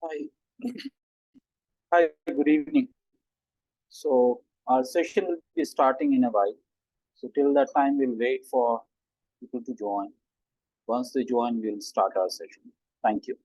Hi. Hi, good evening. So our session will be starting in a while. So till that time, we'll wait for people to join. Once they join, we'll start our session. Thank you.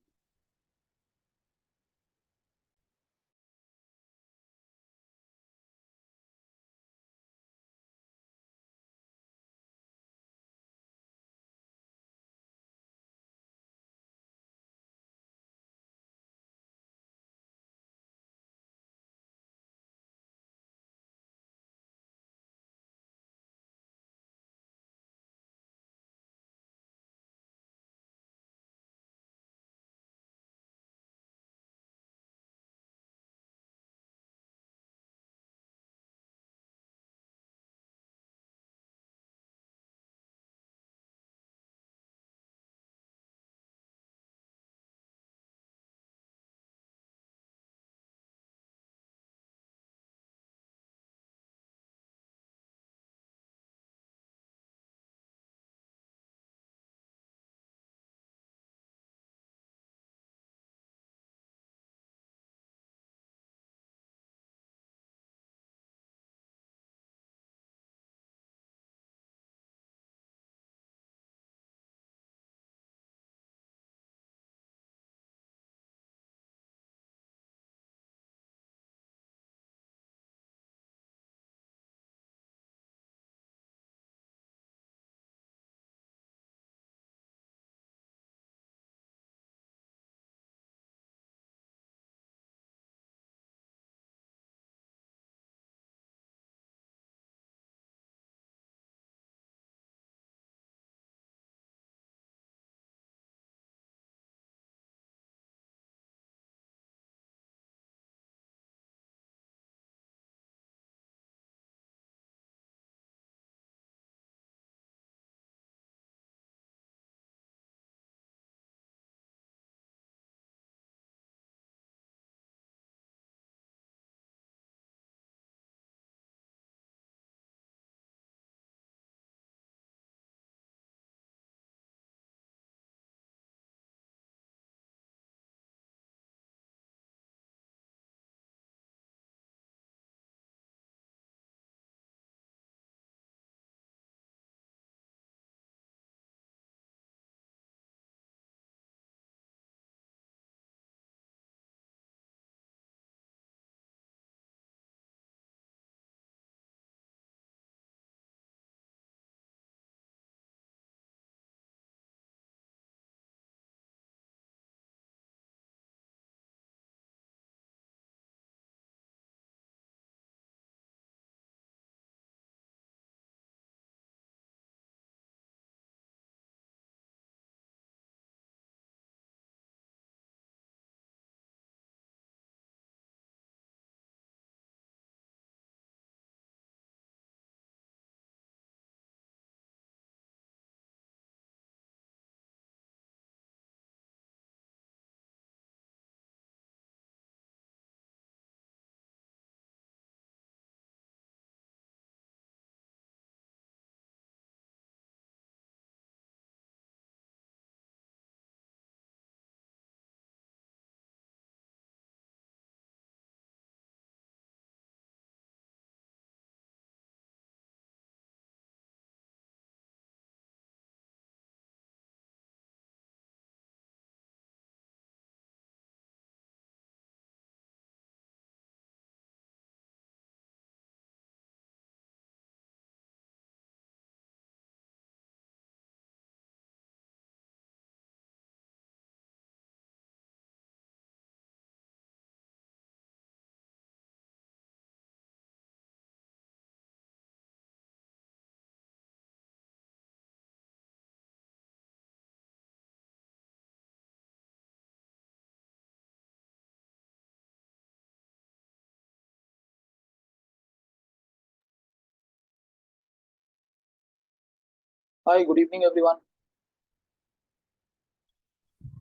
Hi, good evening, everyone.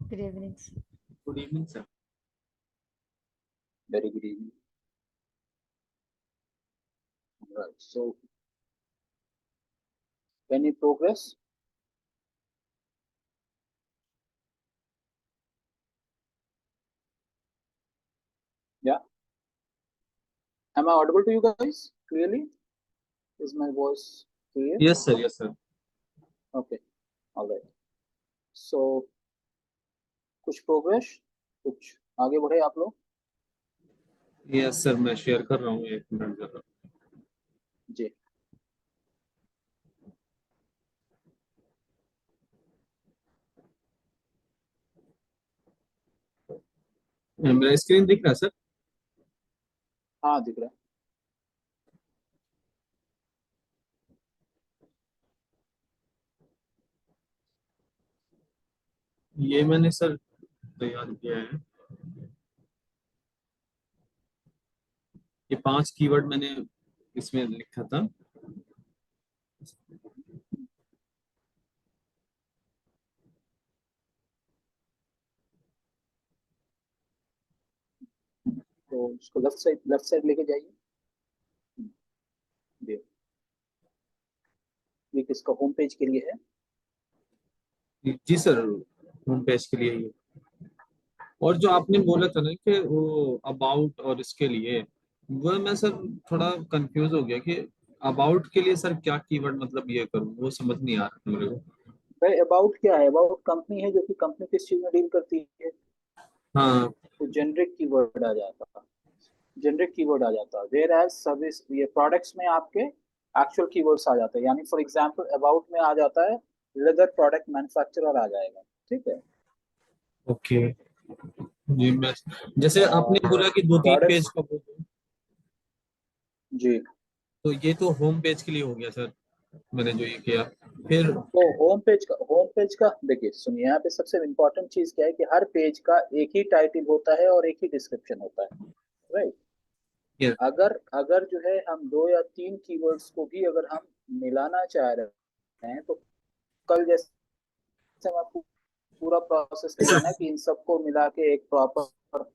Good evening, sir. Good evening, sir. Very good evening. Right. So, any progress? Am I audible to you guys clearly? Is my voice clear? Yes, sir. Yes, sir. Okay. All right. So कुछ progress, कुछ आगे बढ़े आप लोग? Yes sir, मैं share कर रहा हूँ, 1 मिनट जरा। जी। मेरा स्क्रीन दिख रहा है सर? हाँ दिख रहा है। ये मैंने सर तैयार किया है। ये 5 कीवर्ड मैंने इसमें लिखा था। तो उसको लेफ्ट साइड लेके जाइए। जी। ये किसका होम पेज के लिए है? जी सर, होम पेज के लिए ये। और जो आपने बोला था ना कि वो अबाउट और इसके लिए, वो मैं सर थोड़ा कंफ्यूज हो गया कि अबाउट के लिए सर क्या कीवर्ड मतलब ये करूँ, वो समझ नहीं आ रहा मेरे को। भाई अबाउट क्या है? अबाउट कंपनी है, जो कि कंपनी किस चीज में डील करती है, हाँ तो जेनरिक कीवर्ड आ जाता, जेनरिक कीवर्ड आ जाता। वेयर एज सर्विस, ये प्रोडक्ट्स में आपके एक्चुअल कीवर्ड्स आ जाते हैं। यानी फॉर एग्जांपल अबाउट में आ जाता है लेदर प्रोडक्ट मैन्युफैक्चरर आ जाएगा, ठीक है। ओके जी। मैं जैसे आपने और बोला कि 2-3 पेज प्रोडक्ट्स, का बोलो, जी। तो ये तो होम पेज के लिए हो गया सर, मैंने जो ये किया। फिर तो होम पेज का देखिए, सुनिए, यहाँ पे सबसे इम्पोर्टेंट चीज क्या है कि हर पेज का एक ही टाइटल होता है और एक ही डिस्क्रिप्शन होता है, राइट। ये अगर अगर जो है हम 2 या 3 कीवर्ड्स को भी अगर हम मिलाना चाह रहे हैं, तो कल जैसे हम आपको पूरा प्रोसेस किया ना कि इन सबको मिला के एक प्रॉपर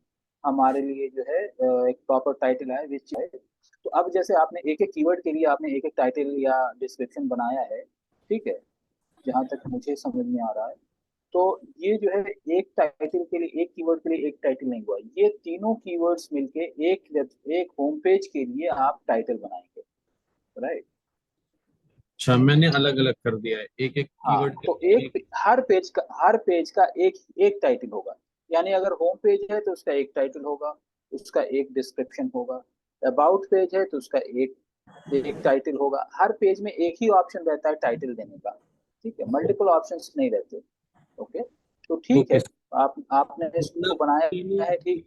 हमारे लिए जो है एक प्रॉपर टाइटल है विच है। तो अब जैसे आपने एक एक कीवर्ड के लिए आपने एक एक टाइटल या डिस्क्रिप्शन बनाया है, ठीक है, जहां तक मुझे समझ में आ रहा है। तो ये जो है एक टाइटल के लिए, एक कीवर्ड के लिए एक टाइटल नहीं हुआ, ये तीनों कीवर्ड्स मिलके एक होम पेज के लिए आप टाइटल बनाएंगे, राइट। अच्छा, मैंने अलग अलग कर दिया है, एक एक हाँ, कीवर्ड के तो लिए एक। हर पेज का एक एक टाइटल होगा। यानी अगर होम पेज है तो उसका एक टाइटल होगा, उसका एक डिस्क्रिप्शन होगा। अबाउट पेज है तो उसका एक एक टाइटल होगा। हर पेज में एक ही ऑप्शन रहता है टाइटल देने का, ठीक है, मल्टीपल ऑप्शंस नहीं रहते। ओके, तो ठीक ओके, है। आपने इसको मतलब बनाया तीनों है, ठीक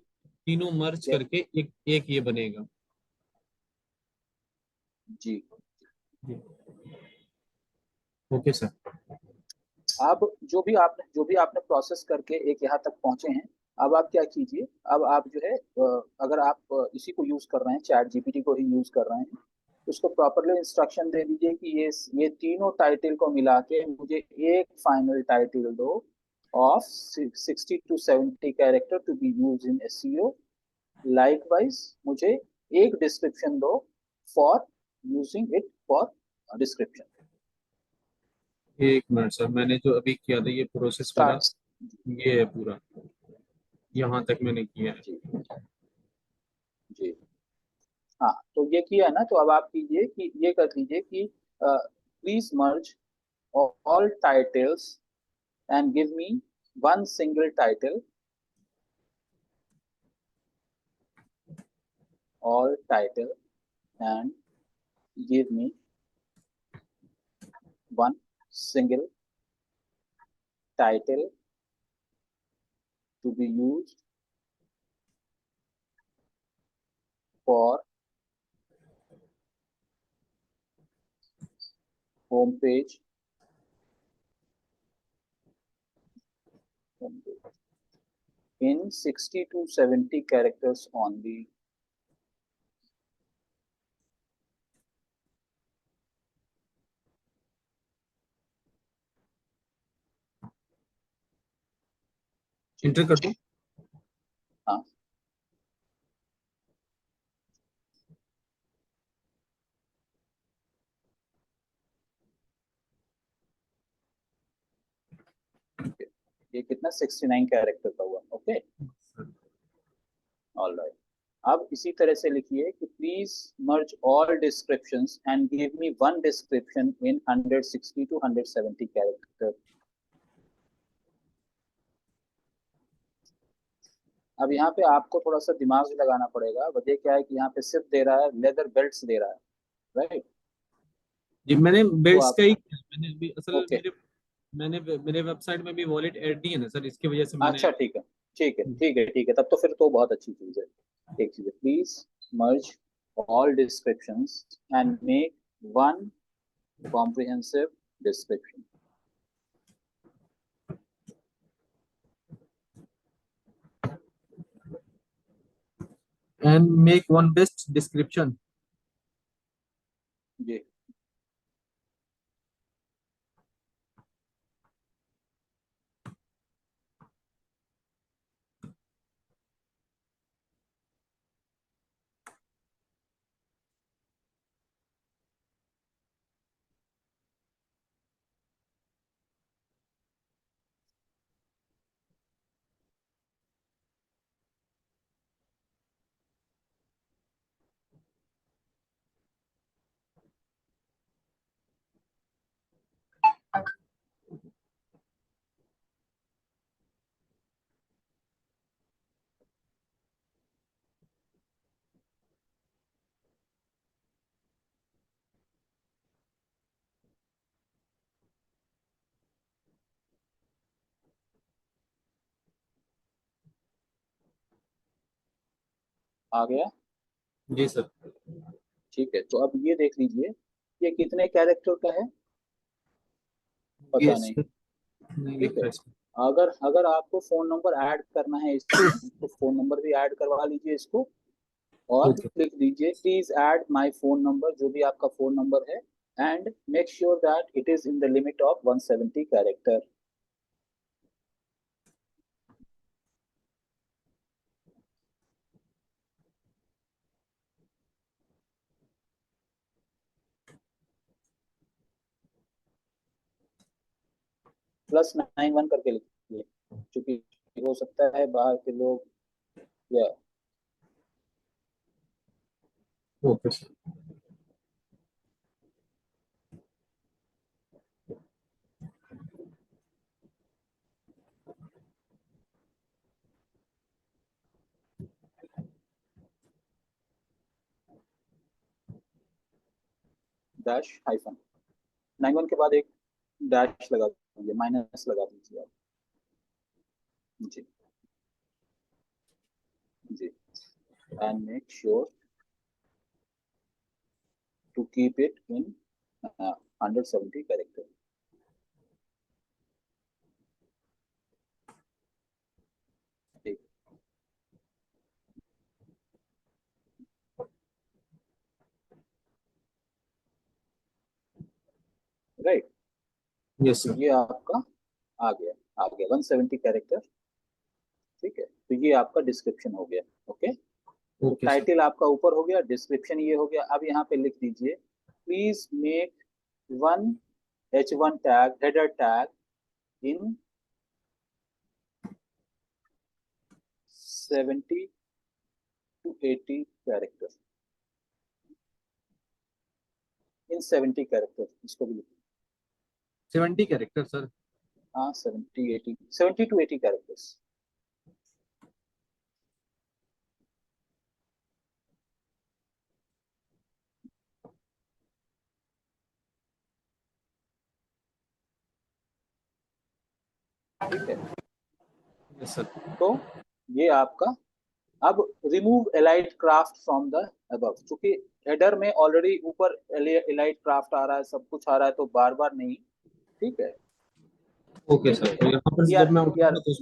तीनों मर्ज है। करके एक एक ये बनेगा। जी। जी। Okay sir. अब जो भी आपने प्रोसेस करके एक यहाँ तक पहुंचे हैं, अब आप क्या कीजिए। अब आप जो है अगर आप इसी को यूज कर रहे हैं, चैट जीपीटी को ही यूज कर रहे हैं, तो उसको प्रॉपरली इंस्ट्रक्शन दे दीजिए कि ये तीनों टाइटल को मिला के मुझे एक फाइनल टाइटल दो of 60 to 70 character to be use in SEO. Likewise मुझे एक डिस्क्रिप्शन दो for using it for description. 1 minute sir, मैंने जो अभी किया था ये प्रोसेस वाला, स्टार्ट। ये है पूरा, यहाँ तक मैंने किया है। जी। जी। हाँ, तो ये किया है ना, तो अब आप कीजिए कि ये कर दीजिए कि please merge all titles and give me one single title, all title and give me one single title to be used for home page in 60 to 70 characters only. Enter कर दूं? हाँ, ये कितना 69 कैरेक्टर का हुआ, ओके। All right. अब इसी तरह से लिखिए कि please merge all descriptions and give me one description in 160 to 170 character. अब यहाँ पे आपको थोड़ा सा दिमाग भी लगाना पड़ेगा। वजह क्या है कि यहाँ पे सिर्फ दे रहा है लेदर बेल्ट्स दे रहा है, राइट? जी मैंने तो बेल्ट्स आप का ही किया। मैंने भी असल ओके, मेरे वेबसाइट में भी वॉलेट ऐड नहीं है ना सर, इसकी वजह से मैंने। अच्छा ठीक है, ठीक है, ठीक है, ठीक है, तब तो फिर तो बहुत अच्छी चीज है। एक चीज है, please merge all descriptions and make one comprehensive description. And make one best description. जी, आ गया। जी सर। ठीक है, तो अब ये देख लीजिए, ये कितने कैरेक्टर का है, ये पता नहीं। सर नहीं ठीक लिख है, रहा इसमें। अगर अगर आपको फोन नंबर ऐड करना है इसमें तो फोन नंबर भी ऐड करवा लीजिए इसको, और ओके। लिख दीजिए please add my phone number, जो भी आपका फोन नंबर है, and make sure that it is in the limit of 170 character. +91 करके लिखिए, क्योंकि हो सकता है बाहर के लोग या ओके सर। डैश हाइफन 91 के बाद एक डैश लगा दीजिए, माइनस लगा दीजिए आप। जी, जी, and make sure to keep it in 170 character. ठीक, राइट। Yes sir. ये आपका आ गया, आ गया 170 कैरेक्टर। ठीक है, तो ये आपका डिस्क्रिप्शन हो गया। ओके, तो ओके सर। टाइटल आपका ऊपर हो गया, डिस्क्रिप्शन ये हो गया। अब यहाँ पे लिख दीजिए please make one H1 tag, header tag in 70 to 80 character, in 70 character, इसको भी लिखिए। 70 कैरेक्टर सर। हाँ, 70 to 80 कैरेक्टर्स। ठीक है, यस सर। तो ये आपका। अब remove elite craft from the above, क्योंकि हेडर में ऑलरेडी ऊपर एलाइट क्राफ्ट आ रहा है, सब कुछ आ रहा है, तो बार बार नहीं। ठीक है, ओके ठीक सर, है तो यहाँ पर यार, जब मैं यार, उठाऊंगा तो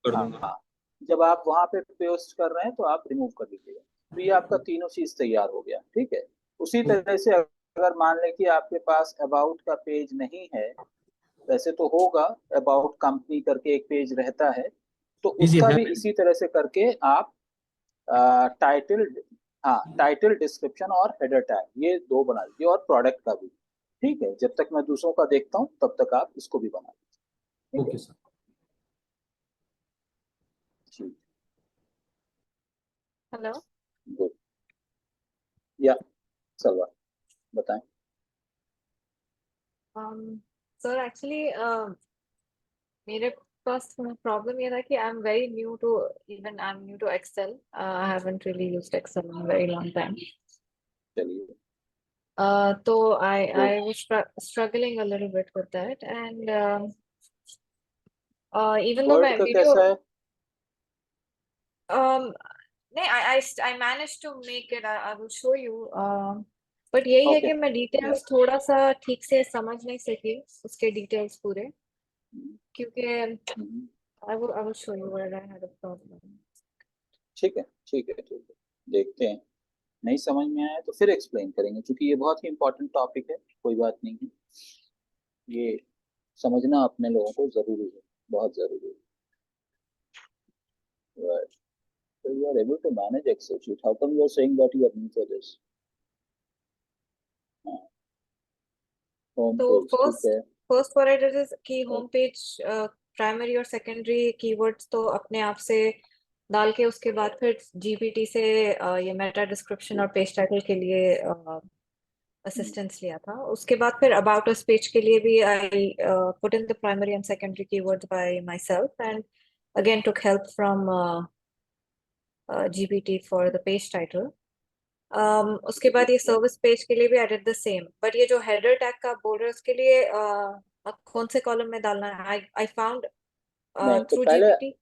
कर हाँ दूंगा। हाँ, जब आप वहां पे पेस्ट कर रहे हैं तो आप रिमूव कर लीजिएगा। तो ये आपका तीनों चीज तैयार हो गया। ठीक है, उसी तरह से अगर मान लें कि आपके पास अबाउट का पेज नहीं है, वैसे तो होगा, अबाउट कंपनी करके एक पेज रहता है, तो जी जी उसका है। भी इसी तरह से करके आप टाइटल, हाँ टाइटल, डिस्क्रिप्शन और हेडर टैग, ये दो बना लीजिए, और प्रोडक्ट का भी। ठीक है, जब तक मैं दूसरों का देखता हूँ तब तक आप इसको भी बना लीजिए। ठीक है, ओके सर। ठीक, हेलो। गुड। या सलवा बताएं। सर एक्चुअली मेरे पास प्रॉब्लम ये था कि I am new to Excel. I haven't really used Excel in very long time. चलिए तो तो I was struggling a little bit with that, and even though word my का video कैसा है? um नहीं, I managed to make it. I will show you. But यही है okay कि मैं डिटेल्स थोड़ा सा ठीक से समझ नहीं सकी, उसके डिटेल्स पूरे, क्योंकि I will show you where I had a problem. ठीक है ठीक है ठीक है, देखते हैं। नहीं समझ में आया तो फिर एक्सप्लेन करेंगे, क्योंकि ये बहुत ही इंपॉर्टेंट टॉपिक है। कोई बात नहीं है, ये समझना अपने लोगों को जरूरी है, बहुत जरूरी है। Right. So you are able to manage Excel sheet. How come you are saying that you are new for this? Home तो पेज ठीक फर्स्ट है। फर्स्ट फॉर इट इज कि होम पेज प्राइमरी और सेकेंडरी कीवर्ड्स तो अपने आप से डाल के, उसके बाद फिर जीपीटी से ये मेटा डिस्क्रिप्शन और पेज टाइटल के लिए असिस्टेंस लिया था। उसके बाद फिर अबाउट अस पेज के लिए भी I put in the primary and secondary keywords by my self, and again took help from GPT for the page title. उसके बाद ये सर्विस पेज के लिए भी I did the same, but ये जो हेडर टैग का बोल रहे हैं उसके लिए कौन से कॉलम में डालना है, आई फाउंड नहीं तो थ्रू पहले, जीपीटी।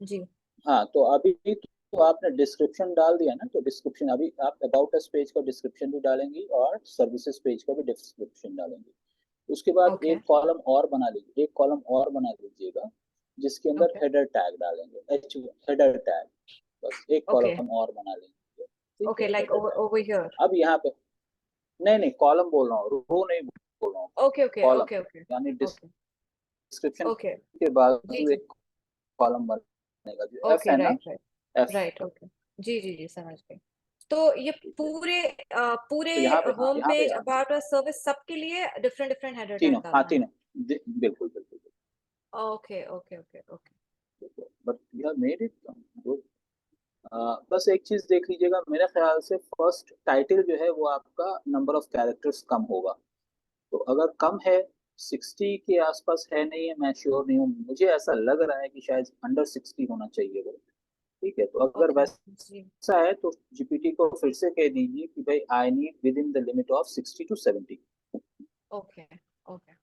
जी हाँ तो अभी तो आपने डिस्क्रिप्शन डाल दिया ना, तो डिस्क्रिप्शन अभी आप अबाउट अस पेज का डिस्क्रिप्शन भी डालेंगी और सर्विसेज पेज का भी डिस्क्रिप्शन डालेंगी। उसके बाद ओके एक कॉलम और बना लीजिए, एक कॉलम और बना लीजिएगा जिसके अंदर ओके हेडर टैग डालेंगे, हेडर टैग। बस एक ओके कॉलम और बना लेंगे, ठीक है, okay, like header over here. Tag. अब यहाँ पे नहीं नहीं, कॉलम बोल रहा हूँ, रो नहीं बोल रहा हूँ, okay okay column. Okay okay यानी ओके डिस्क्रिप्शन ओके। के जी बाजू जी, एक कॉलम बनेगा, जो एफ ओके, है ना, right right f. Right, okay. जी जी जी, समझ गई। तो ये ठीक है, पूरे पूरे तो यहाँ पे, हाँ होम यहाँ पे पेज अबाउट अस सर्विस सबके लिए डिफरेंट डिफरेंट हेडर टैग तीनों, हाँ डालना है? तीनों, बिल्कुल बिल्कुल ओके ओके ओके ओके बिल्कुल, but you have made it good. बस एक चीज देख लीजिएगा, मेरे ख्याल से फर्स्ट टाइटल जो है वो आपका नंबर ऑफ कैरेक्टर्स कम होगा। तो अगर कम है, 60 के आसपास है, नहीं है मैं श्योर नहीं हूँ, मुझे ऐसा लग रहा है कि शायद अंडर 60 होना चाहिए वो। ठीक है, तो अगर ओके। जी, वैसा है तो जीपीटी को फिर से कह दीजिए कि भाई I need with in the limit of 60 to 70। Okay okay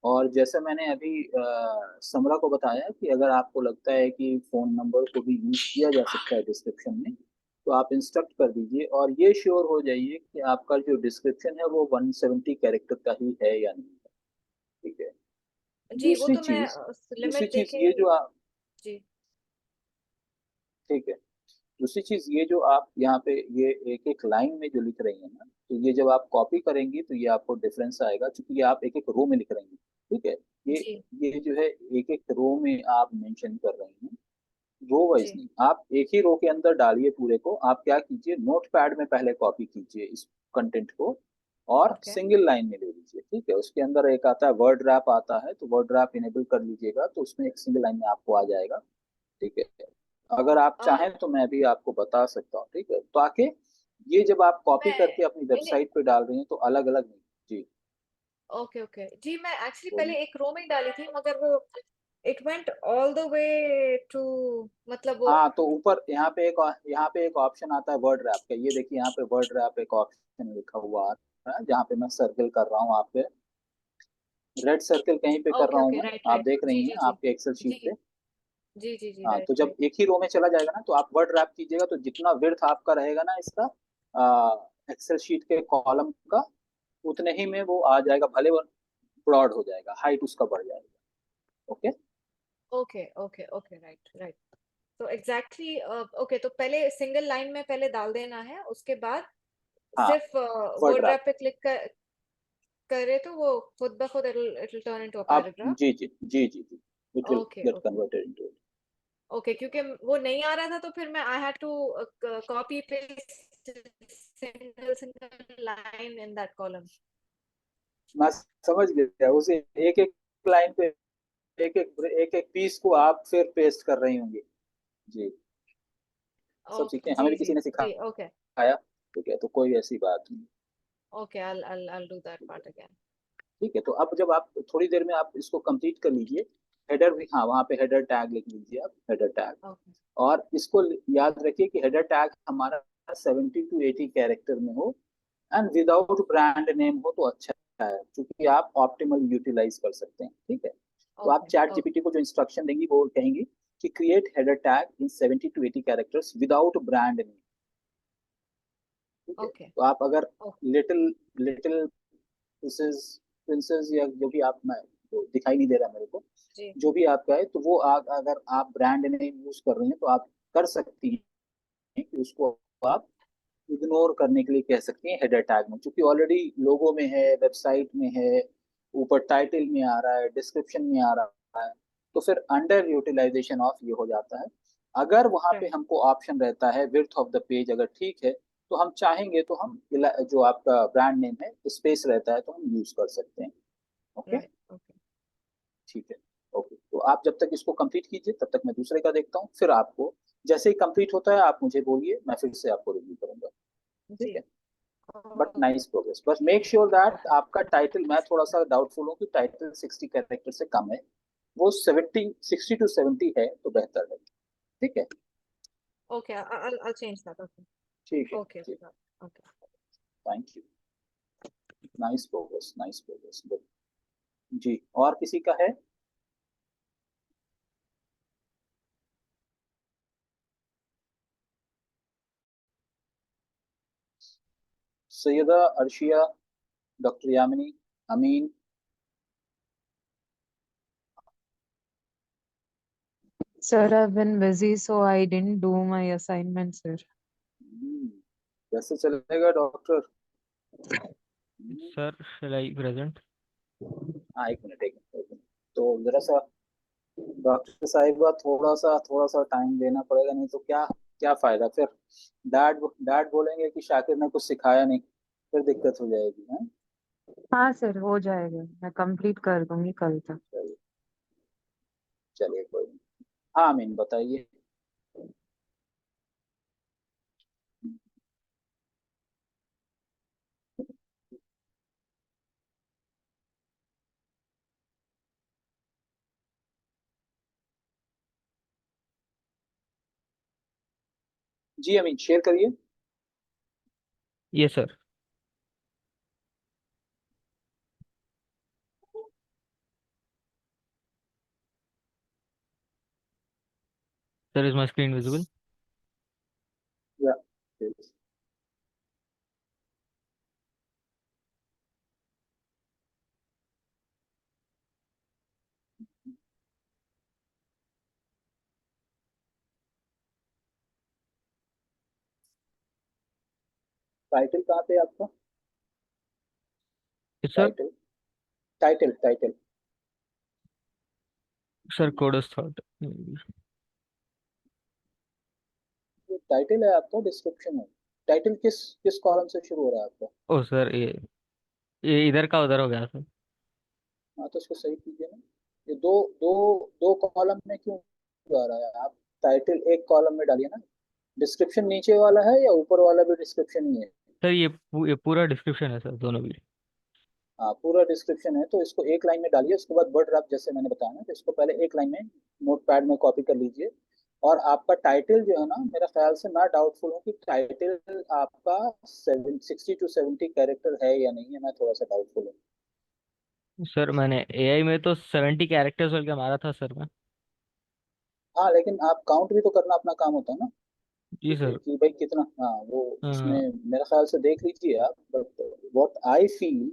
और जैसे मैंने अभी समरा को बताया कि अगर आपको लगता है कि फोन नंबर को भी यूज किया जा सकता है डिस्क्रिप्शन में, तो आप इंस्ट्रक्ट कर दीजिए और ये श्योर हो जाइए कि आपका जो डिस्क्रिप्शन है वो 170 कैरेक्टर का ही है या नहीं है। ठीक है। जी, वो दूसरी तो मैं चीज दूसरी लिमिट चीज देके। ये जो आप, जी ठीक है, दूसरी चीज ये जो आप यहाँ पे ये एक एक लाइन में जो लिख रही है ना, तो ये जब आप कॉपी करेंगी तो ये आपको डिफरेंस आएगा, क्योंकि ये आप एक एक रो में लिख रही हैं। ठीक है, ये जी ये जो है एक एक रो में आप मेंशन कर रही हैं, रो वाइज जी, नहीं। आप एक ही रो के अंदर डालिए पूरे को। आप क्या कीजिए, नोट पैड में पहले कॉपी कीजिए इस कंटेंट को और ओके सिंगल लाइन में ले लीजिए। ठीक है, उसके अंदर एक आता है वर्ड रैप आता है, तो वर्ड रैप इनेबल कर लीजिएगा, तो उसमें एक सिंगल लाइन में आपको आ जाएगा। ठीक है, अगर आप चाहें तो मैं भी आपको बता सकता हूँ। ठीक है, तो आके ये जब आप कॉपी मैं करके अपनी वेबसाइट पे डाल रही हैं तो अलग अलग नहीं। जी ओके ओके जी, मैं एक्चुअली पहले बोलिए। एक रो में ही डाली थी, मगर वो it went all the way to, मतलब वो। हाँ तो ऊपर यहाँ पे एक ऑप्शन आता है वर्ड रैप का, ये देखिए यहाँ पे वर्ड रैप एक ऑप्शन लिखा हुआ है, जहाँ पे मैं सर्कल कर रहा हूँ, आप पे रेड सर्कल कहीं पे कर ओके रहा हूँ ओके, मैं, राइट आप राइट, देख जी रही हैं जी जी आपके एक्सेल शीट जी पे। जी जी जी, हाँ, राइट तो जब राइट। एक ही रो में चला जाएगा ना, तो आप वर्ड रैप कीजिएगा, तो जितना विड्थ आपका रहेगा ना इसका एक्सेल शीट के कॉलम का, उतने ही में वो आ जाएगा, भले वो ब्रॉड हो जाएगा, हाइट उसका बढ़ जाएगा। Okay. Okay okay okay, right right. तो एग्जैक्टली ओके, तो पहले सिंगल लाइन में पहले डाल देना है, उसके बाद हाँ, सिर्फ वर्ड वर्ड रैप। रैप पे क्लिक करे तो वो खुद ब खुद इट टर्न इनटू अ आप पैराग्राफ। जी जी जी जी जी, it will okay get okay converted into. Okay, क्योंकि वो नहीं आ रहा था तो फिर मैं I had to copy paste single single line in that column. मैं समझ गया, उसे एक एक लाइन पे एक एक पीस को आप फिर पेस्ट कर रही होंगी। जी, सब ओके सीखे, हमें भी जी किसी ने जी ओके सिखाया। ठीक है, तो कोई ऐसी बात नहीं। Okay I'll do that part again. ठीक है, तो अब जब आप थोड़ी देर में आप इसको कंप्लीट कर लीजिए, हेडर भी, हाँ वहाँ पे हेडर टैग लिख लीजिए आप, हेडर टैग। Okay. और इसको याद रखिए कि हेडर टैग हमारा 70 to 80 कैरेक्टर में हो, एंड विदाउट ब्रांड नेम हो तो अच्छा है, क्योंकि आप ऑप्टिमल यूटिलाइज कर सकते हैं। ठीक है, तो आप Okay. Chat Okay. जीपीटी को जो इंस्ट्रक्शन देंगी वो कहेंगी कि create header tag in 70 to 80 characters without brand name. ठीक है, Okay. तो आप अगर Okay. Little little princess princess या जो भी आप, मैं तो दिखाई नहीं दे रहा मेरे को, जी जो भी आपका है, तो वो अगर आप ब्रांड नेम यूज कर रही हैं तो आप कर सकती हैं कि उसको आप इग्नोर करने के लिए कह सकती हैं हेडर टैग में, क्योंकि ऑलरेडी लोगो में है, वेबसाइट में है, ऊपर टाइटल में आ रहा है, डिस्क्रिप्शन में आ रहा है, तो फिर अंडर यूटिलाइजेशन ऑफ ये हो जाता है। अगर वहां पे Right. हमको ऑप्शन रहता है विड्थ ऑफ द पेज, अगर ठीक है तो हम चाहेंगे तो हम जो आपका ब्रांड नेम है स्पेस रहता है तो हम यूज कर सकते हैं। Okay, Right. Okay. ठीक है। ओके, तो आप जब तक इसको कंप्लीट कीजिए तब तक मैं दूसरे का देखता हूँ, फिर आपको जैसे ही कंप्लीट होता है आप मुझे बोलिए, मैं फिर से आपको रिव्यू करूंगा। ठीक जी है, बट नाइस प्रोग्रेस, बस मेक श्योर दैट आपका टाइटल, मैं थोड़ा सा डाउटफुल हूँ कि टाइटल 60 कैरेक्टर से कम है, वो 60 to 70 है तो बेहतर है। ठीक है, Okay. I'll change that. Okay. ठीक है, Okay. ठीक, Okay. Thank you, nice progress, nice progress, good. जी, और किसी का है? Sayeda Arshiya, doctor Yamini, Amin. Sir, I've been busy, so I didn't do my assignment, sir. कैसे चलेगा doctor? Sir, shall I present? हाँ, एक मिनट, एक मिनट, तो जरा सा डॉक्टर साहिबा, थोड़ा सा टाइम देना पड़ेगा, नहीं तो क्या क्या फायदा फिर। डैड डैड बोलेंगे कि शाकिर ने कुछ सिखाया नहीं, फिर दिक्कत हो जाएगी। है, हाँ सर, हो जाएगा, मैं कंप्लीट कर दूंगी कल तक। चलिए, चलिए कोई नहीं। हाँ अमीन, बताइए। जी अमीन, शेयर करिए। Yes, sir. Sir, is my screen visible? या, टाइटल कहाँ पे है आपका? Yes, sir. Title, title, title. Sir, Code's thought. Title है आपका, डिस्क्रिप्शन है? टाइटल किस किस कॉलम से शुरू हो रहा है आपका? Oh, sir, ये इधर का उधर हो गया सर। हाँ, तो इसको सही कीजिए ना। ये दो दो दो कॉलम में क्यों आ रहा है? आप टाइटल एक कॉलम में डालिए ना। डिस्क्रिप्शन नीचे वाला है या ऊपर वाला भी डिस्क्रिप्शन ही है? सर ये पूरा डिस्क्रिप्शन है सर, दोनों भी। हाँ, पूरा डिस्क्रिप्शन है, तो इसको एक लाइन में डालिए, उसके बाद वर्ड रैप जैसे मैंने बताया ना, तो इसको पहले एक लाइन में नोट पैड में कॉपी कर लीजिए। और आपका टाइटल जो है ना, मेरा ख्याल से मैं डाउटफुल हूँ कि टाइटल आपका 60 to 70 कैरेक्टर है या नहीं है, मैं थोड़ा सा डाउटफुल हूँ। सर मैंने एआई में तो 70 कैरेक्टर्स बोल के मारा था सर मैं। हाँ, लेकिन आप काउंट भी तो करना अपना काम होता है ना, जी सर। कि भाई कितना, हाँ वो उसमें हाँ मेरे ख्याल से देख लीजिए आप, बट व्हाट आई फील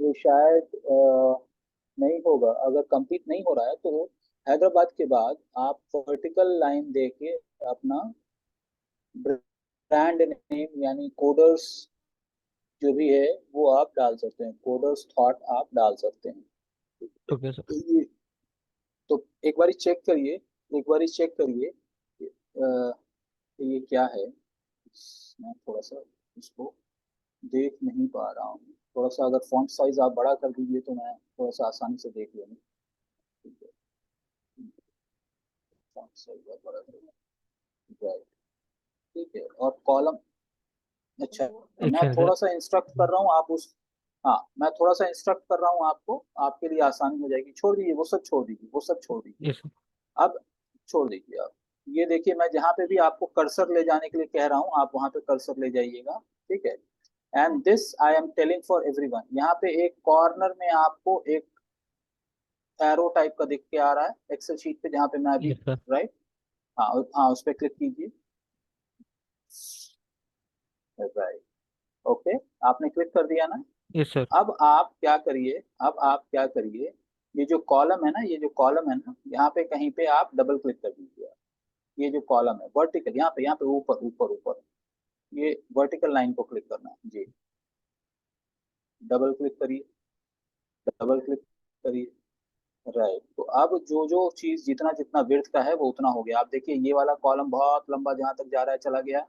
ये शायद नहीं होगा। अगर कंप्लीट नहीं हो रहा है तो हैदराबाद के बाद आप वर्टिकल लाइन दे के अपना ब्रांड नेम यानी कोडर्स जो भी है वो आप डाल सकते हैं, कोडर्स थॉट आप डाल सकते हैं। Okay sir. तो ये, तो एक बारी चेक करिए, एक बारी चेक करिए ये क्या है। मैं थोड़ा सा इसको देख नहीं पा रहा हूँ, थोड़ा सा अगर फॉन्ट साइज आप बड़ा कर दीजिए तो मैं थोड़ा सा आसानी से देख लूँगा। ठीक है, राइट, ठीक है। और कॉलम, अच्छा मैं एक्शन थोड़ा सर। सा इंस्ट्रक्ट कर रहा हूँ, आप उस, हाँ मैं थोड़ा सा इंस्ट्रक्ट कर रहा हूँ आपको, आपके लिए आसानी हो जाएगी। छोड़ दीजिए वो सब, छोड़ दीजिए वो सब, छोड़ दीजिए। Yes sir. अब छोड़ दीजिए आप। ये देखिए, मैं जहाँ पे भी आपको कर्सर ले जाने के लिए कह रहा हूँ, आप वहां पे कर्सर ले जाइएगा, ठीक है। And this I am telling for everyone. यहाँ पे एक कॉर्नर में आपको एक एरो टाइप का दिख के आ रहा है एक्सेल शीट पे, जहाँ पे मैं अभी, यस सर। राइट, हाँ हाँ, उस पर क्लिक कीजिए। राइट, ओके, आपने क्लिक कर दिया ना। Yes sir. अब आप क्या करिए, अब आप क्या करिए, ये जो कॉलम है ना, ये जो कॉलम है ना, यहाँ पे कहीं पे आप डबल क्लिक कर दीजिए। ये जो कॉलम है वर्टिकल, यहाँ पे ऊपर ऊपर ऊपर, ये वर्टिकल लाइन को क्लिक करना है जी। डबल क्लिक करिए, डबल क्लिक करिए। राइट, तो अब जो जो चीज जितना जितना विड्थ का है वो उतना हो गया। आप देखिए ये वाला कॉलम बहुत लंबा जहां तक जा रहा है चला गया,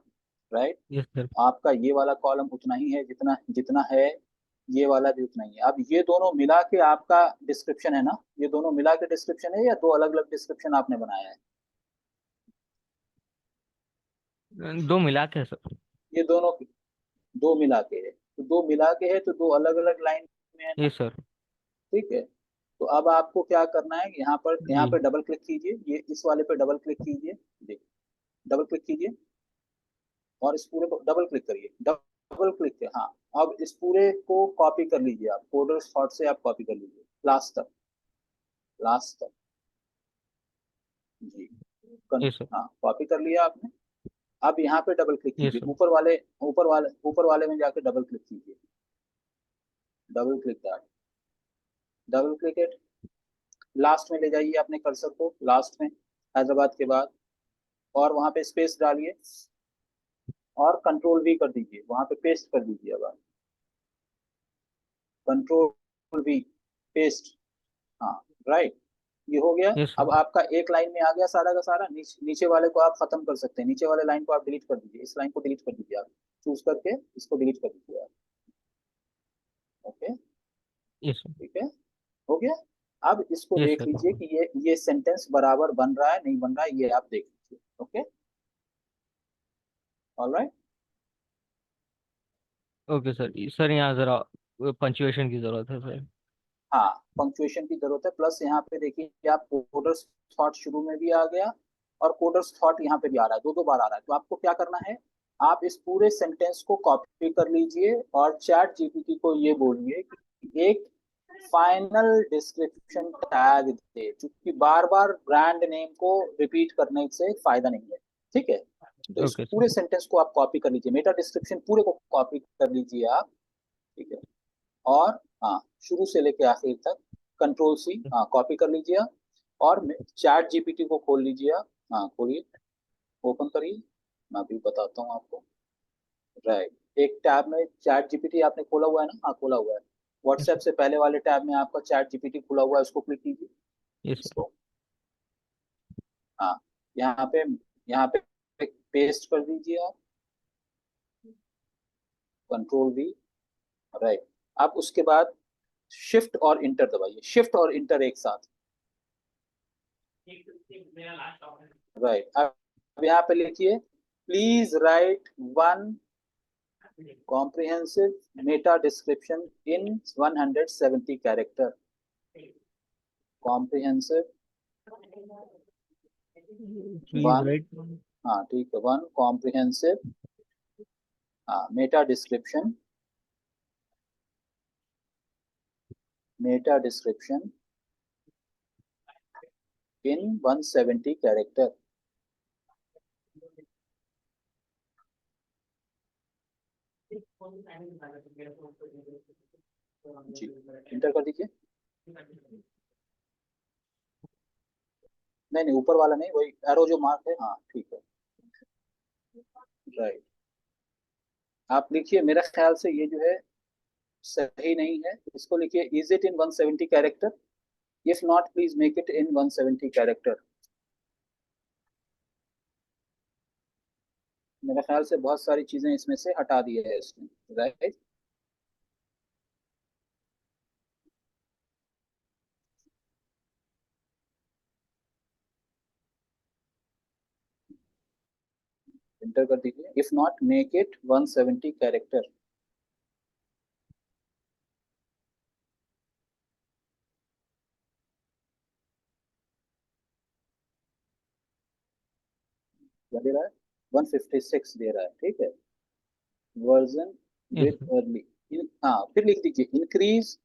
राइट। Yes sir. आपका ये वाला कॉलम उतना ही है जितना जितना है, ये वाला भी उतना ही है। अब ये दोनों मिला के आपका डिस्क्रिप्शन है ना, ये दोनों मिला के डिस्क्रिप्शन है या दो अलग अलग डिस्क्रिप्शन आपने बनाया है? दो मिला के सर। ये दोनों दो मिला के है, तो दो मिला के है तो दो अलग अलग लाइन में है ना, यस सर। ठीक है। तो अब आपको क्या करना है, यहाँ जी। पर डबल क्लिक कीजिए, ये इस वाले पे डबल क्लिक कीजिए, देखिए डबल क्लिक कीजिए, और इस पूरे को डबल क्लिक करिए, डबल क्लिक किया, हाँ। अब इस पूरे को कॉपी कर लीजिए आप, कोडर्स थॉट से आप कॉपी कर लीजिए लास्ट तक, लास्ट तक जी। Yes sir. हाँ, कॉपी कर लिया आपने। अब यहाँ पे डबल क्लिक यस कीजिए, सर। ऊपर वाले में जाके डबल क्लिक कीजिए, double click that, double click it. Last में ले जाइए अपने कर्सर को, लास्ट में, हैदराबाद के बाद, और वहां पे स्पेस डालिए, और कंट्रोल वी कर दीजिए, वहां पे पेस्ट कर दीजिए। अब कंट्रोल वी, पेस्ट, हाँ, राइट, ये हो गया। यस अब सर। आपका एक लाइन में आ गया सारा का सारा। नीचे वाले को आप खत्म कर सकते हैं, नीचे वाले लाइन को आप डिलीट कर दीजिए, इस लाइन को डिलीट कर दीजिए, आप चूज करके इसको डिलीट कर दीजिए आप, ओके, यस सर। ठीक है, हो गया। अब इसको यस देख सर। लीजिए कि ये सेंटेंस बराबर बन रहा है नहीं बन रहा है, ये आप देख लीजिए, okay, alright. Okay sir. Sir यहाँ जरा पंचुएशन की जरूरत है सर। हाँ, पंक्चुएशन की जरूरत है, प्लस यहाँ पे देखिए कि आप कोडर्स थॉट शुरू में भी आ गया, और कोडर्स थॉट यहाँ पे भी आ रहा है, दो दो बार आ रहा है। तो आपको क्या करना है, आप इस पूरे सेंटेंस को कॉपी कर लीजिए, और चैट जीपीटी को ये बोलिए कि एक फाइनल डिस्क्रिप्शन टैग दे, क्योंकि बार बार ब्रांड नेम को रिपीट करने से फायदा नहीं है, ठीक है। तो इस ओके पूरे सर। सेंटेंस को आप कॉपी कर लीजिए, मेटा डिस्क्रिप्शन पूरे को कॉपी कर लीजिए आप, ठीक है। और हाँ, शुरू से लेके आखिर तक कंट्रोल सी, हाँ, कॉपी कर लीजिए आप, और चैट जीपीटी को खोल लीजिए आप, हाँ खोलिए, ओपन करिए, मैं अभी बताता हूँ आपको। राइट, एक टैब में चैट जीपीटी आपने खोला हुआ है ना, हाँ खोला हुआ है। Yes WhatsApp sir. से पहले वाले टैब में आपका चैट जीपीटी खुला हुआ है, उसको क्लिक कीजिए, यस सर। इसको, हाँ, यहाँ पे, यहाँ पे पेस्ट कर दीजिए आप, कंट्रोल वी, राइट। अब उसके बाद शिफ्ट और इंटर दबाइए, शिफ्ट और इंटर एक साथ, राइट। अब यहाँ पे लिखिए, please write one comprehensive meta description in 170 character, comprehensive please one, right. हाँ ठीक है, वन comprehensive, हाँ, meta description in 170 character, जी, इंटर कर दीजिए। नहीं नहीं, ऊपर वाला नहीं, वही एरो जो मार्क है, हाँ ठीक है, राइट। आप लिखिए, मेरा ख्याल से ये जो है सही नहीं है, इसको लिखिए, is it in 170 character, if not please make it in 170 character. मेरे ख्याल से बहुत सारी चीजें इसमें से हटा दी है इसने, राइट। एंटर कर दीजिए, if not make it 170 character. क्या दे रहा है? 156 दे रहा है, ठीक है। वर्जन यस विद अर्ली, हाँ फिर लिख दीजिए इंक्रीज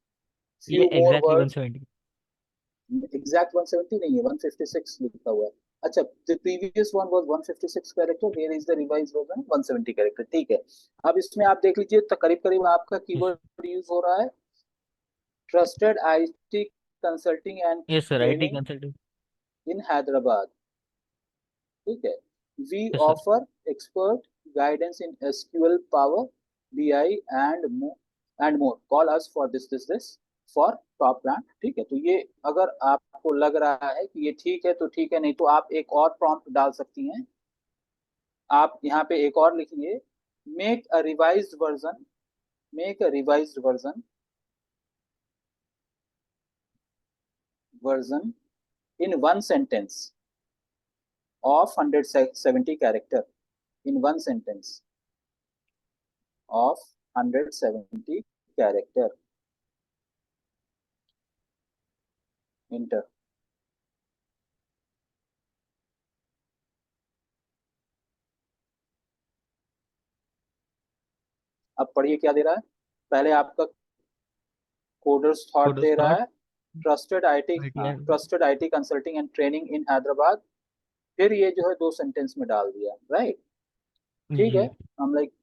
ये few more exactly words. 170। Exact 170 नहीं है, 156 लिखा हुआ है। अच्छा, the previous one was 156 character, here is the revised version 170 character, ठीक है। अब इसमें आप देख लीजिए तो करीब करीब आपका कीवर्ड यूज हो रहा है, trusted IT consulting and yes sir, IT training consulting. In Hyderabad, ठीक है। We yes sir. Offer expert guidance in SQL, power BI and more, call us for this for top brand, ठीक है। तो ये अगर आपको लग रहा है कि ये ठीक है तो ठीक है, नहीं तो आप एक और प्रॉम्प्ट डाल सकती हैं। आप यहाँ पे एक और लिखिए, make a revised version, make a revised version in one sentence of 170 character, in one sentence of 170 character, enter। अब पढ़िए क्या दे रहा है। पहले आपका कोडर्स थॉट कोडर्स दे रहा थॉट है, ट्रस्टेड आईटी, आईटी हाँ and. Trusted IT consulting and training इन हैदराबाद, फिर ये जो है दो सेंटेंस में डाल दिया, राइट, ठीक है। जी हम लाइक,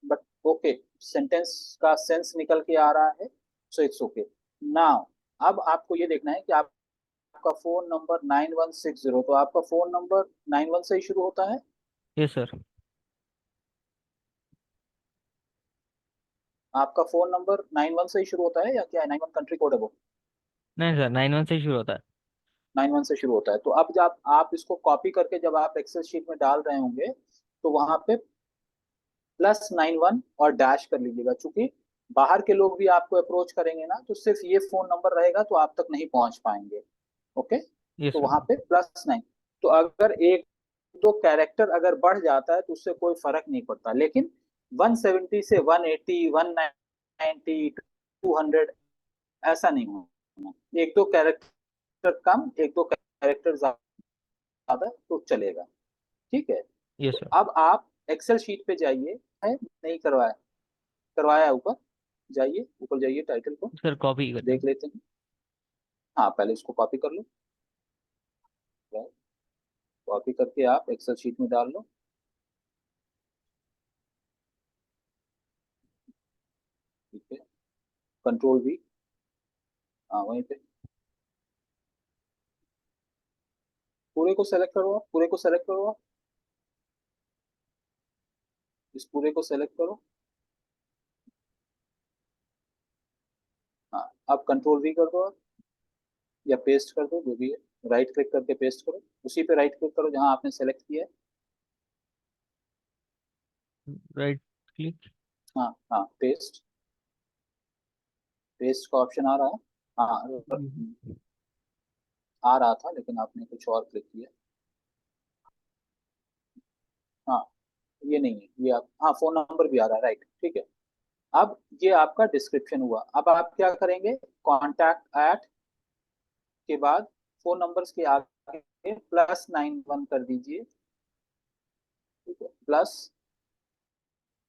बट ओके, सेंटेंस का सेंस निकल के आ रहा है, सो इट्स ओके। नाउ अब आपको ये देखना है कि आपका फोन नंबर 9160, तो आपका फोन नंबर 91 से ही शुरू होता है। Yes sir. आपका फोन नंबर 91 से ही शुरू होता है या क्या है? 91 कंट्री कोड है वो? नहीं सर, 91 से ही शुरू होता है। 91 से शुरू होता है। तो अब जब आप इसको कॉपी करके जब आप एक्सेल शीट में डाल रहे होंगे, तो वहां पे +91 और डैश कर लीजिएगा, क्योंकि बाहर के लोग भी आपको अप्रोच करेंगे ना, तो सिर्फ ये फोन नंबर रहेगा तो आप तक नहीं पहुंच पाएंगे, ओके। यस तो सर। वहां पे +9, तो अगर एक दो कैरेक्टर अगर बढ़ जाता है तो उससे कोई फर्क नहीं पड़ता, लेकिन 170 से 180, 190, 200 ऐसा नहीं होना। एक दो कैरेक्टर कम, एक दो कैरेक्टर ज्यादा तो चलेगा, ठीक है। यस तो सर। अब आप एक्सेल शीट पे जाइए, है नहीं करवाया? करवाया, ऊपर जाइए, ऊपर जाइए, टाइटल को सर कॉपी करना देख है। लेते हैं। हाँ पहले इसको कॉपी कर लो, कॉपी करके आप एक्सेल शीट में डाल लो, ठीक है। कंट्रोल V, हाँ वहीं पे पूरे को सेलेक्ट करो आप, पूरे को सेलेक्ट करो आप, इस पूरे को सेलेक्ट करो। हाँ अब कंट्रोल V कर दो आप, या पेस्ट कर दो, जो भी है, राइट क्लिक करके पेस्ट करो, उसी पे राइट क्लिक करो जहां आपने सेलेक्ट किया है। Right click. हाँ हाँ, पेस्ट, पेस्ट का ऑप्शन आ रहा है, हाँ आ रहा था लेकिन आपने कुछ और क्लिक किया। हाँ ये नहीं है, ये आप, हाँ फोन नंबर भी आ रहा है, राइट, ठीक है। अब ये आपका डिस्क्रिप्शन हुआ। अब आप क्या करेंगे, कॉन्टैक्ट एट के बाद फोन नंबर्स के आगे +91 कर दीजिए, ठीक है।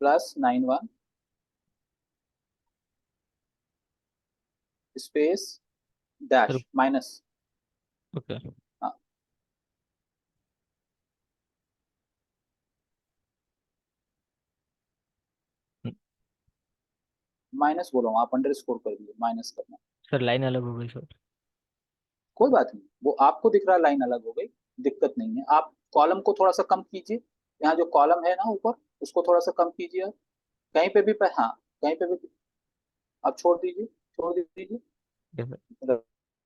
+91 space sir dash minus, okay. हाँ माइनस बोलो, आप अंडरस्कोर कर दिए, माइनस करना, सर लाइन अलग हो गई सर। कोई बात नहीं, वो आपको दिख रहा है लाइन अलग हो गई, दिक्कत नहीं है। आप कॉलम को थोड़ा सा कम कीजिए, यहाँ जो कॉलम है ना ऊपर, उसको थोड़ा सा कम कीजिए आप। कहीं पे भी हाँ कहीं पे भी आप छोड़ दीजिए, छोड़ दीजिए, यस सर।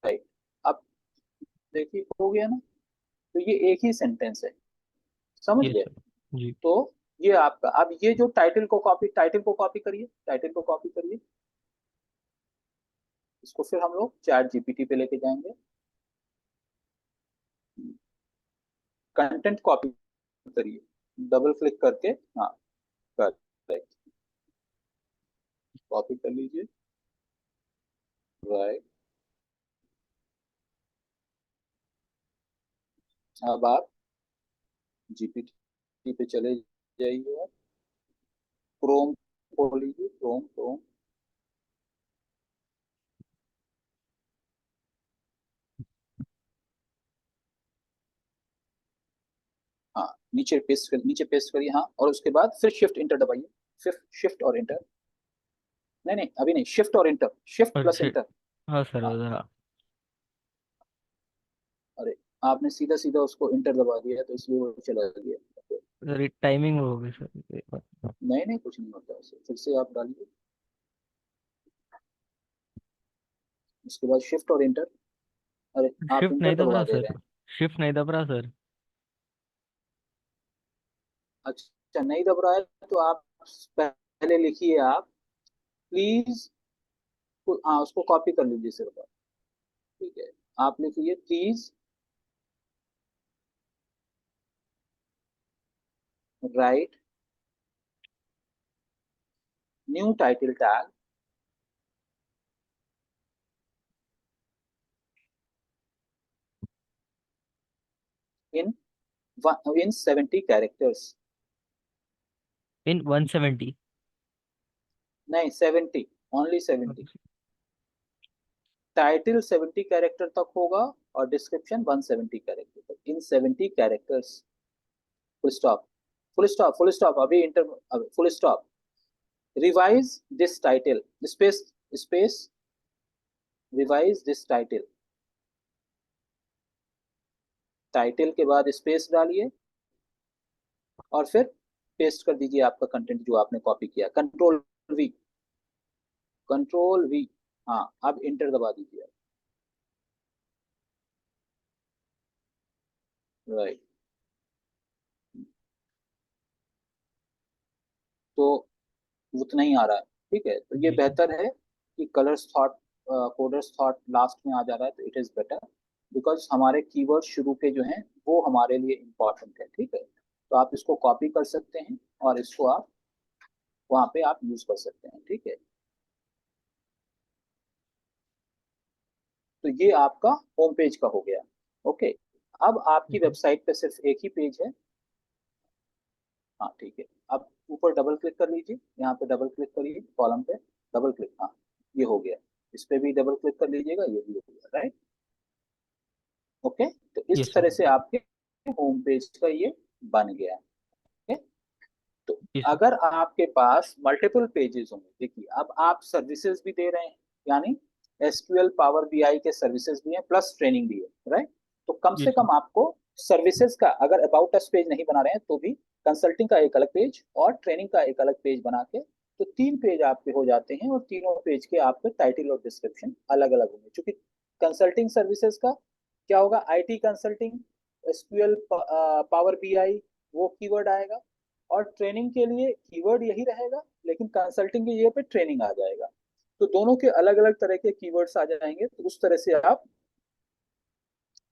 राइट। अब देखिए हो गया ना, तो ये एक ही सेंटेंस है, समझ यस गए। सर। जी तो ये आपका, अब ये जो टाइटल को कॉपी, टाइटल को कॉपी करिए, टाइटल को कॉपी करिए, इसको फिर हम लोग ChatGPT पे लेके जाएंगे। कंटेंट कॉपी करिए, डबल क्लिक करके, हाँ करेक्ट, कॉपी कर लीजिए, राइट। अब आप जीपीटी पे चले जाइए, आप क्रोम खोल लीजिए, क्रोम क्रोम। हाँ नीचे पेस्ट करिए, हाँ, और उसके बाद फिर शिफ्ट इंटर दबाइए, फिर शिफ्ट और इंटर, नहीं नहीं अभी नहीं, शिफ्ट और इंटर, शिफ्ट और प्लस इंटर। हाँ सर हाँ, उधर हाँ। अरे आपने सीधा सीधा उसको इंटर दबा दिया तो इसलिए वो चला गया। सर टाइमिंग हो गई सर एक बार। नहीं नहीं कुछ नहीं होता ऐसे, फिर से आप डालिए, उसके बाद शिफ्ट और इंटर। अरे आप शिफ्ट इंटर नहीं दब दबा रहा दे सर, रहे हैं। शिफ्ट नहीं दब रहा सर। अच्छा नहीं दब रहा है तो आप पहले लिखिए, आप प्लीज, हाँ उसको कॉपी कर लीजिए सिर्फ, ठीक है। आप लिखिए please write new title tag in in 70 characters. In 170। नहीं 70, ओनली 70। टाइटल 70 कैरेक्टर तक होगा और डिस्क्रिप्शन 170 कैरेक्टर तक, in 70 characters, full stop, full stop, full stop, अभी enter, full stop, revise this title, space, space, revise this title, title के बाद space डालिए और फिर पेस्ट कर दीजिए आपका कंटेंट जो आपने कॉपी किया, कंट्रोल वी, कंट्रोल वी, हाँ अब इंटर दबा दीजिए, राइट। तो उतना ही आ रहा है, ठीक है, तो ये जी सर। बेहतर है कि colours thought, coders thought last में आ जा रहा है, तो इट इज बेटर, बिकॉज हमारे कीवर्ड शुरू के जो हैं वो हमारे लिए इम्पोर्टेंट है, ठीक है। तो आप इसको कॉपी कर सकते हैं और इसको आप वहां पे आप यूज कर सकते हैं, ठीक है। तो ये आपका होम पेज का हो गया, ओके। अब आपकी वेबसाइट पे सिर्फ एक ही पेज है, हाँ ठीक है। अब ऊपर डबल क्लिक कर लीजिए, यहाँ पे डबल क्लिक करिए, कॉलम पे डबल क्लिक, हाँ ये हो गया, इस पे भी डबल क्लिक कर लीजिएगा, ये भी हो गया, राइट, ओके। तो ये इस सर। तरह से आपके होम पेज का ये बन गया, ओके। तो जी सर। अगर आपके पास मल्टीपल पेजेस होंगे, देखिए अब आप सर्विसेज भी दे रहे हैं, यानी एसक्यूएल पावर बीआई के सर्विसेज भी हैं प्लस ट्रेनिंग भी है, राइट। तो कम जी से सर। कम आपको सर्विसेज का, अगर अबाउट अस पेज नहीं बना रहे हैं तो भी कंसल्टिंग का एक अलग पेज और ट्रेनिंग का एक अलग पेज बना के, तो 3 पेज आपके हो जाते हैं, और तीनों पेज के आपके टाइटल और डिस्क्रिप्शन अलग अलग होंगे, क्योंकि कंसल्टिंग सर्विसेज का क्या होगा, IT consulting, SQL power BI, वो कीवर्ड आएगा, और ट्रेनिंग के लिए कीवर्ड यही रहेगा, लेकिन कंसल्टिंग की जगह पे ट्रेनिंग आ जाएगा, तो दोनों के अलग अलग तरह के कीवर्ड्स आ जाएंगे, तो उस तरह से आप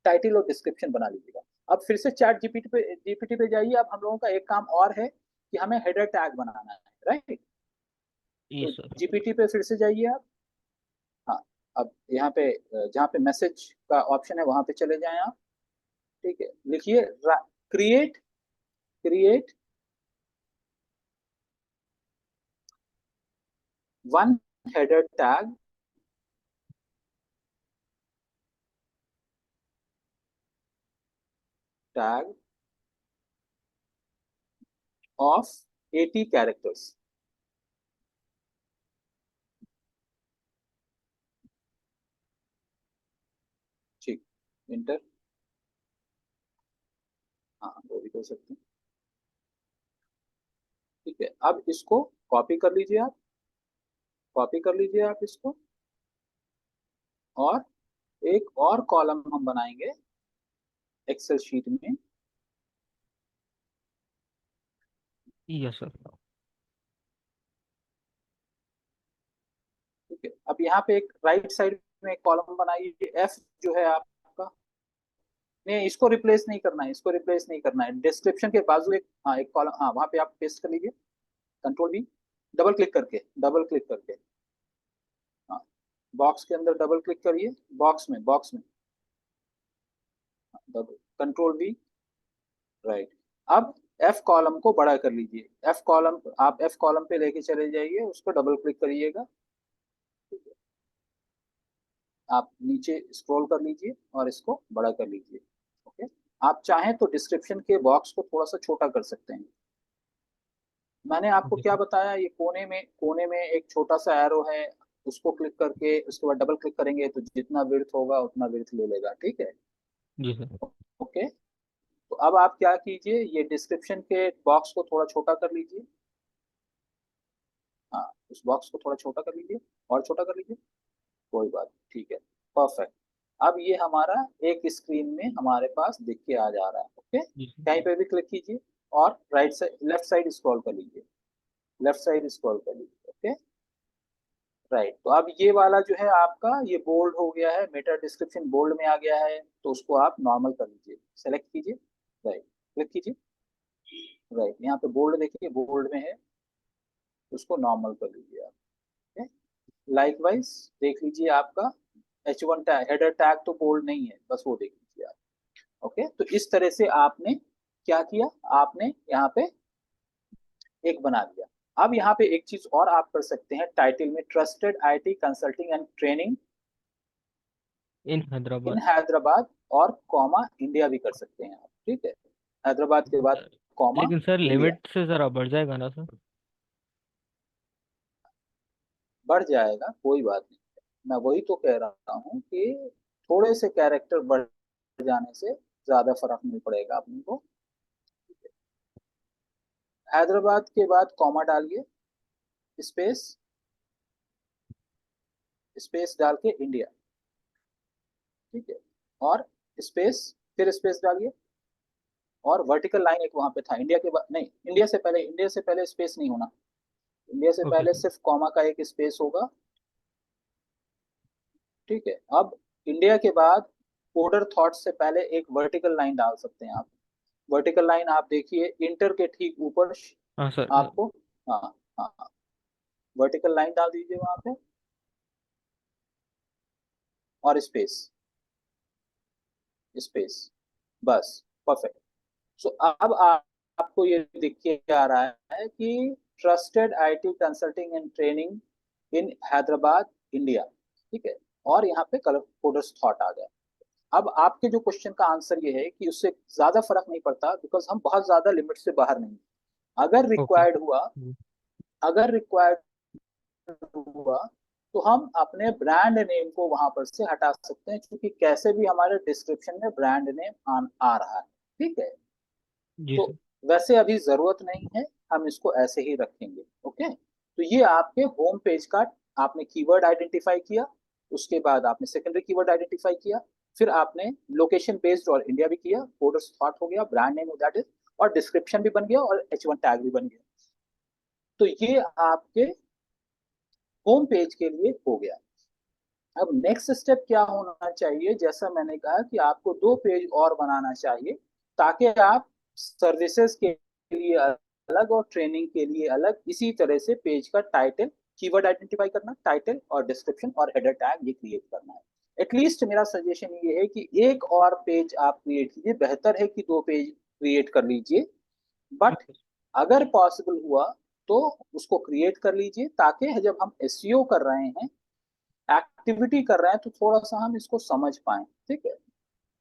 टाइटल और डिस्क्रिप्शन बना लीजिएगा। अब फिर से चैट जीपीटी पे जाइए, अब हम लोगों का एक काम और है कि हमें हेडर टैग बनाना है, राइट। ये तो सर। जीपीटी पे फिर से जाइए आप, हाँ, अब यहाँ पे जहाँ पे मैसेज का ऑप्शन है वहां पे चले जाएं आप, ठीक है, लिखिए create, create one header tag, tag of 80 characters, ठीक, इंटर, हाँ वो भी कर सकते हैं, ठीक है। अब इसको कॉपी कर लीजिए आप, कॉपी कर लीजिए आप इसको, और एक और कॉलम हम बनाएंगे एक्सेल शीट में, यस सर। ठीक है। अब यहाँ पे एक राइट साइड में एक कॉलम बनाइए, एफ जो है आपका, नहीं, इसको रिप्लेस नहीं करना है, इसको रिप्लेस नहीं करना है। डिस्क्रिप्शन के बाजू एक, हाँ एक कॉलम, हाँ वहां पे आप पेस्ट कर लीजिए, कंट्रोल V, डबल क्लिक करके, डबल क्लिक करके, हाँ बॉक्स के अंदर डबल क्लिक करिए, बॉक्स में डबल, कंट्रोल V, राइट। अब F कॉलम को बड़ा कर लीजिए, F कॉलम, आप F कॉलम पे लेके चले जाइए, उसको डबल क्लिक करिएगा, आप नीचे स्क्रॉल कर लीजिए और इसको बड़ा कर लीजिए। ओके, आप चाहें तो डिस्क्रिप्शन के बॉक्स को थोड़ा सा छोटा कर सकते हैं। मैंने आपको जी क्या सर। बताया, ये कोने में एक छोटा सा एरो है, उसको क्लिक करके उसके बाद डबल क्लिक करेंगे तो जितना विड्थ होगा उतना विड्थ ले लेगा, ठीक है। जी सर। ओके, तो अब आप क्या कीजिए, ये डिस्क्रिप्शन के बॉक्स को थोड़ा छोटा कर लीजिए, हाँ उस बॉक्स को थोड़ा छोटा कर लीजिए, और छोटा कर लीजिए, कोई बात नहीं, ठीक है, परफेक्ट। अब ये हमारा एक स्क्रीन में हमारे पास दिख के आ जा रहा है। ओके, जी सर। कहीं पे भी क्लिक कीजिए और right side, left side scroll कर लीजिए, लेफ्ट साइड स्क्रॉल कर लीजिए। Okay, right. तो अब ये वाला जो है आपका, ये बोल्ड हो गया है, मेटा डिस्क्रिप्शन बोल्ड में आ गया है, तो उसको आप नॉर्मल कर लीजिए, सेलेक्ट कीजिए, राइट, क्लिक कीजिए, राइट, यहाँ पे बोल्ड देखिए, बोल्ड में है, उसको नॉर्मल कर लीजिए आप। लाइकवाइज देख लीजिए आपका H1 टैग, हेडर टैग तो बोल्ड नहीं है, बस वो देख लीजिए आप। ओके, तो इस तरह से आपने क्या किया, आपने यहाँ पे एक बना दिया। अब यहाँ पे एक चीज और आप कर सकते हैं, टाइटल में trusted IT consulting and training in in Hyderabad. Hyderabad और कॉमा इंडिया भी कर सकते हैं आप, ठीक है, हैदराबाद के बाद कॉमा लेकिन सर इंडिया। लिमिट से जरा बढ़ जाएगा ना सर? बढ़ जाएगा, कोई बात नहीं, मैं वही तो कह रहा हूँ कि थोड़े से कैरेक्टर बढ़ जाने से ज्यादा फर्क नहीं पड़ेगा अपने को। हैदराबाद के बाद कॉमा डालिए, स्पेस, स्पेस डाल के इंडिया, ठीक है, और स्पेस, फिर स्पेस डालिए, और वर्टिकल लाइन एक वहां पे था, इंडिया के बाद नहीं, इंडिया से पहले स्पेस नहीं होना, इंडिया से ओके पहले सर। सिर्फ कॉमा का एक स्पेस होगा, ठीक है। अब इंडिया के बाद कोडर थॉट से पहले एक वर्टिकल लाइन डाल सकते हैं आप, वर्टिकल लाइन आप देखिए इंटर के ठीक ऊपर हाँ सर। आपको, हाँ हाँ, वर्टिकल लाइन डाल दीजिए वहां पे, और स्पेस, स्पेस, बस, परफेक्ट। सो अब आपको ये दिख के आ रहा है कि trusted IT consulting and training in Hyderabad India, ठीक है, और यहाँ पे कलर कोडर्स थॉट आ गया। अब आपके जो क्वेश्चन का आंसर ये है कि उससे ज्यादा फर्क नहीं पड़ता, बिकॉज हम बहुत ज्यादा लिमिट से बाहर नहीं, अगर ओके। रिक्वायर्ड हुआ, अगर रिक्वायर्ड हुआ तो हम अपने ब्रांड नेम को वहां पर से हटा सकते हैं, क्योंकि कैसे भी हमारे डिस्क्रिप्शन में ब्रांड नेम आ रहा है, ठीक है। जी तो सर। वैसे अभी जरूरत नहीं है, हम इसको ऐसे ही रखेंगे। ओके, तो ये आपके होम पेज का, आपने कीवर्ड आइडेंटिफाई किया, उसके बाद आपने सेकेंडरी कीवर्ड आइडेंटिफाई किया, फिर आपने लोकेशन बेस्ड और इंडिया भी किया, बॉर्डर स्टार्ट हो गया, ब्रांड नेम दैट इज, और डिस्क्रिप्शन भी बन गया, और H1 टैग भी बन गया। तो ये आपके होम पेज के लिए हो गया। अब नेक्स्ट स्टेप क्या होना चाहिए, जैसा मैंने कहा कि आपको 2 पेज और बनाना चाहिए, ताकि आप सर्विसेज के लिए अलग और ट्रेनिंग के लिए अलग, इसी तरह से पेज का टाइटल, कीवर्ड आइडेंटिफाई करना, टाइटल और डिस्क्रिप्शन और हेडर टैग ये क्रिएट करना है। एटलीस्ट मेरा सजेशन ये है कि एक और पेज आप क्रिएट कीजिए, बेहतर है कि 2 पेज क्रिएट कर लीजिए, बट अगर पॉसिबल हुआ तो उसको क्रिएट कर लीजिए, ताकि जब हम एसईओ कर रहे हैं, एक्टिविटी कर रहे हैं, तो थोड़ा सा हम इसको समझ पाए, ठीक है।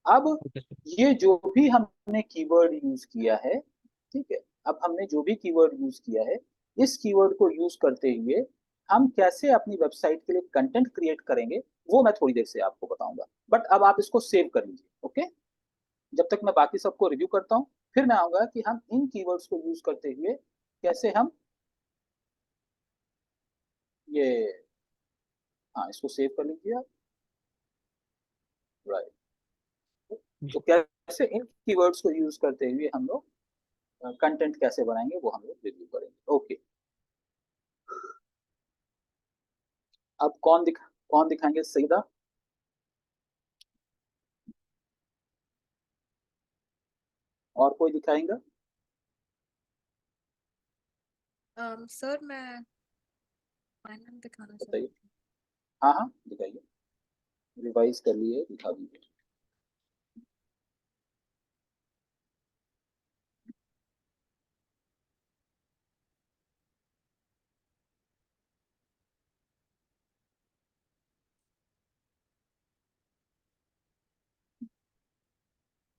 अब ओके सर। ये जो भी हमने कीवर्ड यूज किया है, ठीक है, अब हमने जो भी कीवर्ड यूज किया है, इस कीवर्ड को यूज करते हुए हम कैसे अपनी वेबसाइट के लिए कंटेंट क्रिएट करेंगे, वो मैं थोड़ी देर से आपको बताऊंगा। बट अब आप इसको सेव कर लीजिए। ओके, जब तक मैं बाकी सबको रिव्यू करता हूँ, फिर मैं आऊंगा कि हम इन कीवर्ड्स को यूज करते हुए कैसे हम ये, हाँ इसको सेव कर लीजिए आप, राइट। जी तो कैसे इन कीवर्ड्स को यूज करते हुए हम लोग कंटेंट कैसे बनाएंगे, वो हम लोग रिव्यू करेंगे। ओके, अब कौन दिखाएंगे सीधा? और कोई दिखाएंगा? सर मैं फाइनल दिखाना चाहती बताइए। थी। हाँ हाँ दिखाइए, रिवाइज कर लिए, दिखा दीजिए।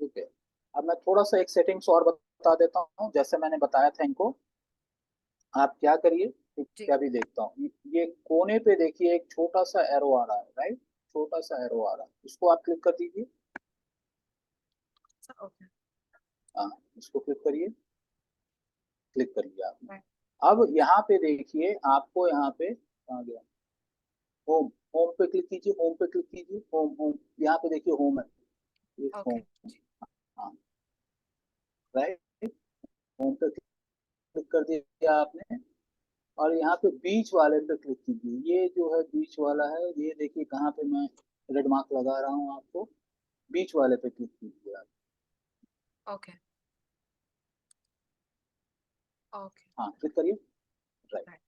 ठीक है, अब मैं थोड़ा सा एक सेटिंग्स और बता देता हूँ। जैसे मैंने बताया था इनको, आप क्या करिए, जी क्या भी देखता हूँ, ये कोने पे देखिए एक छोटा सा एरो आ रहा है, राइट, छोटा सा एरो आ रहा है, इसको आप क्लिक कर दीजिए। सर, ओके हाँ, इसको क्लिक करिए, क्लिक कर लिया आपने। राइट अब यहाँ पे देखिए, आपको यहाँ पे कहाँ गया, होम, होम पे क्लिक कीजिए, होम पे क्लिक कीजिए, होम होम, यहाँ पे देखिए होम है, ये ओके होम, हाँ राइट, होम पे क्लिक कर दिया आपने। और यहाँ पे बीच वाले पे क्लिक कीजिए, ये जो है बीच वाला है, ये देखिए कहाँ पे मैं रेड मार्क लगा रहा हूँ आपको, बीच वाले पे क्लिक कीजिए आप। ओके ओके हाँ क्लिक करिए, राइट, राइट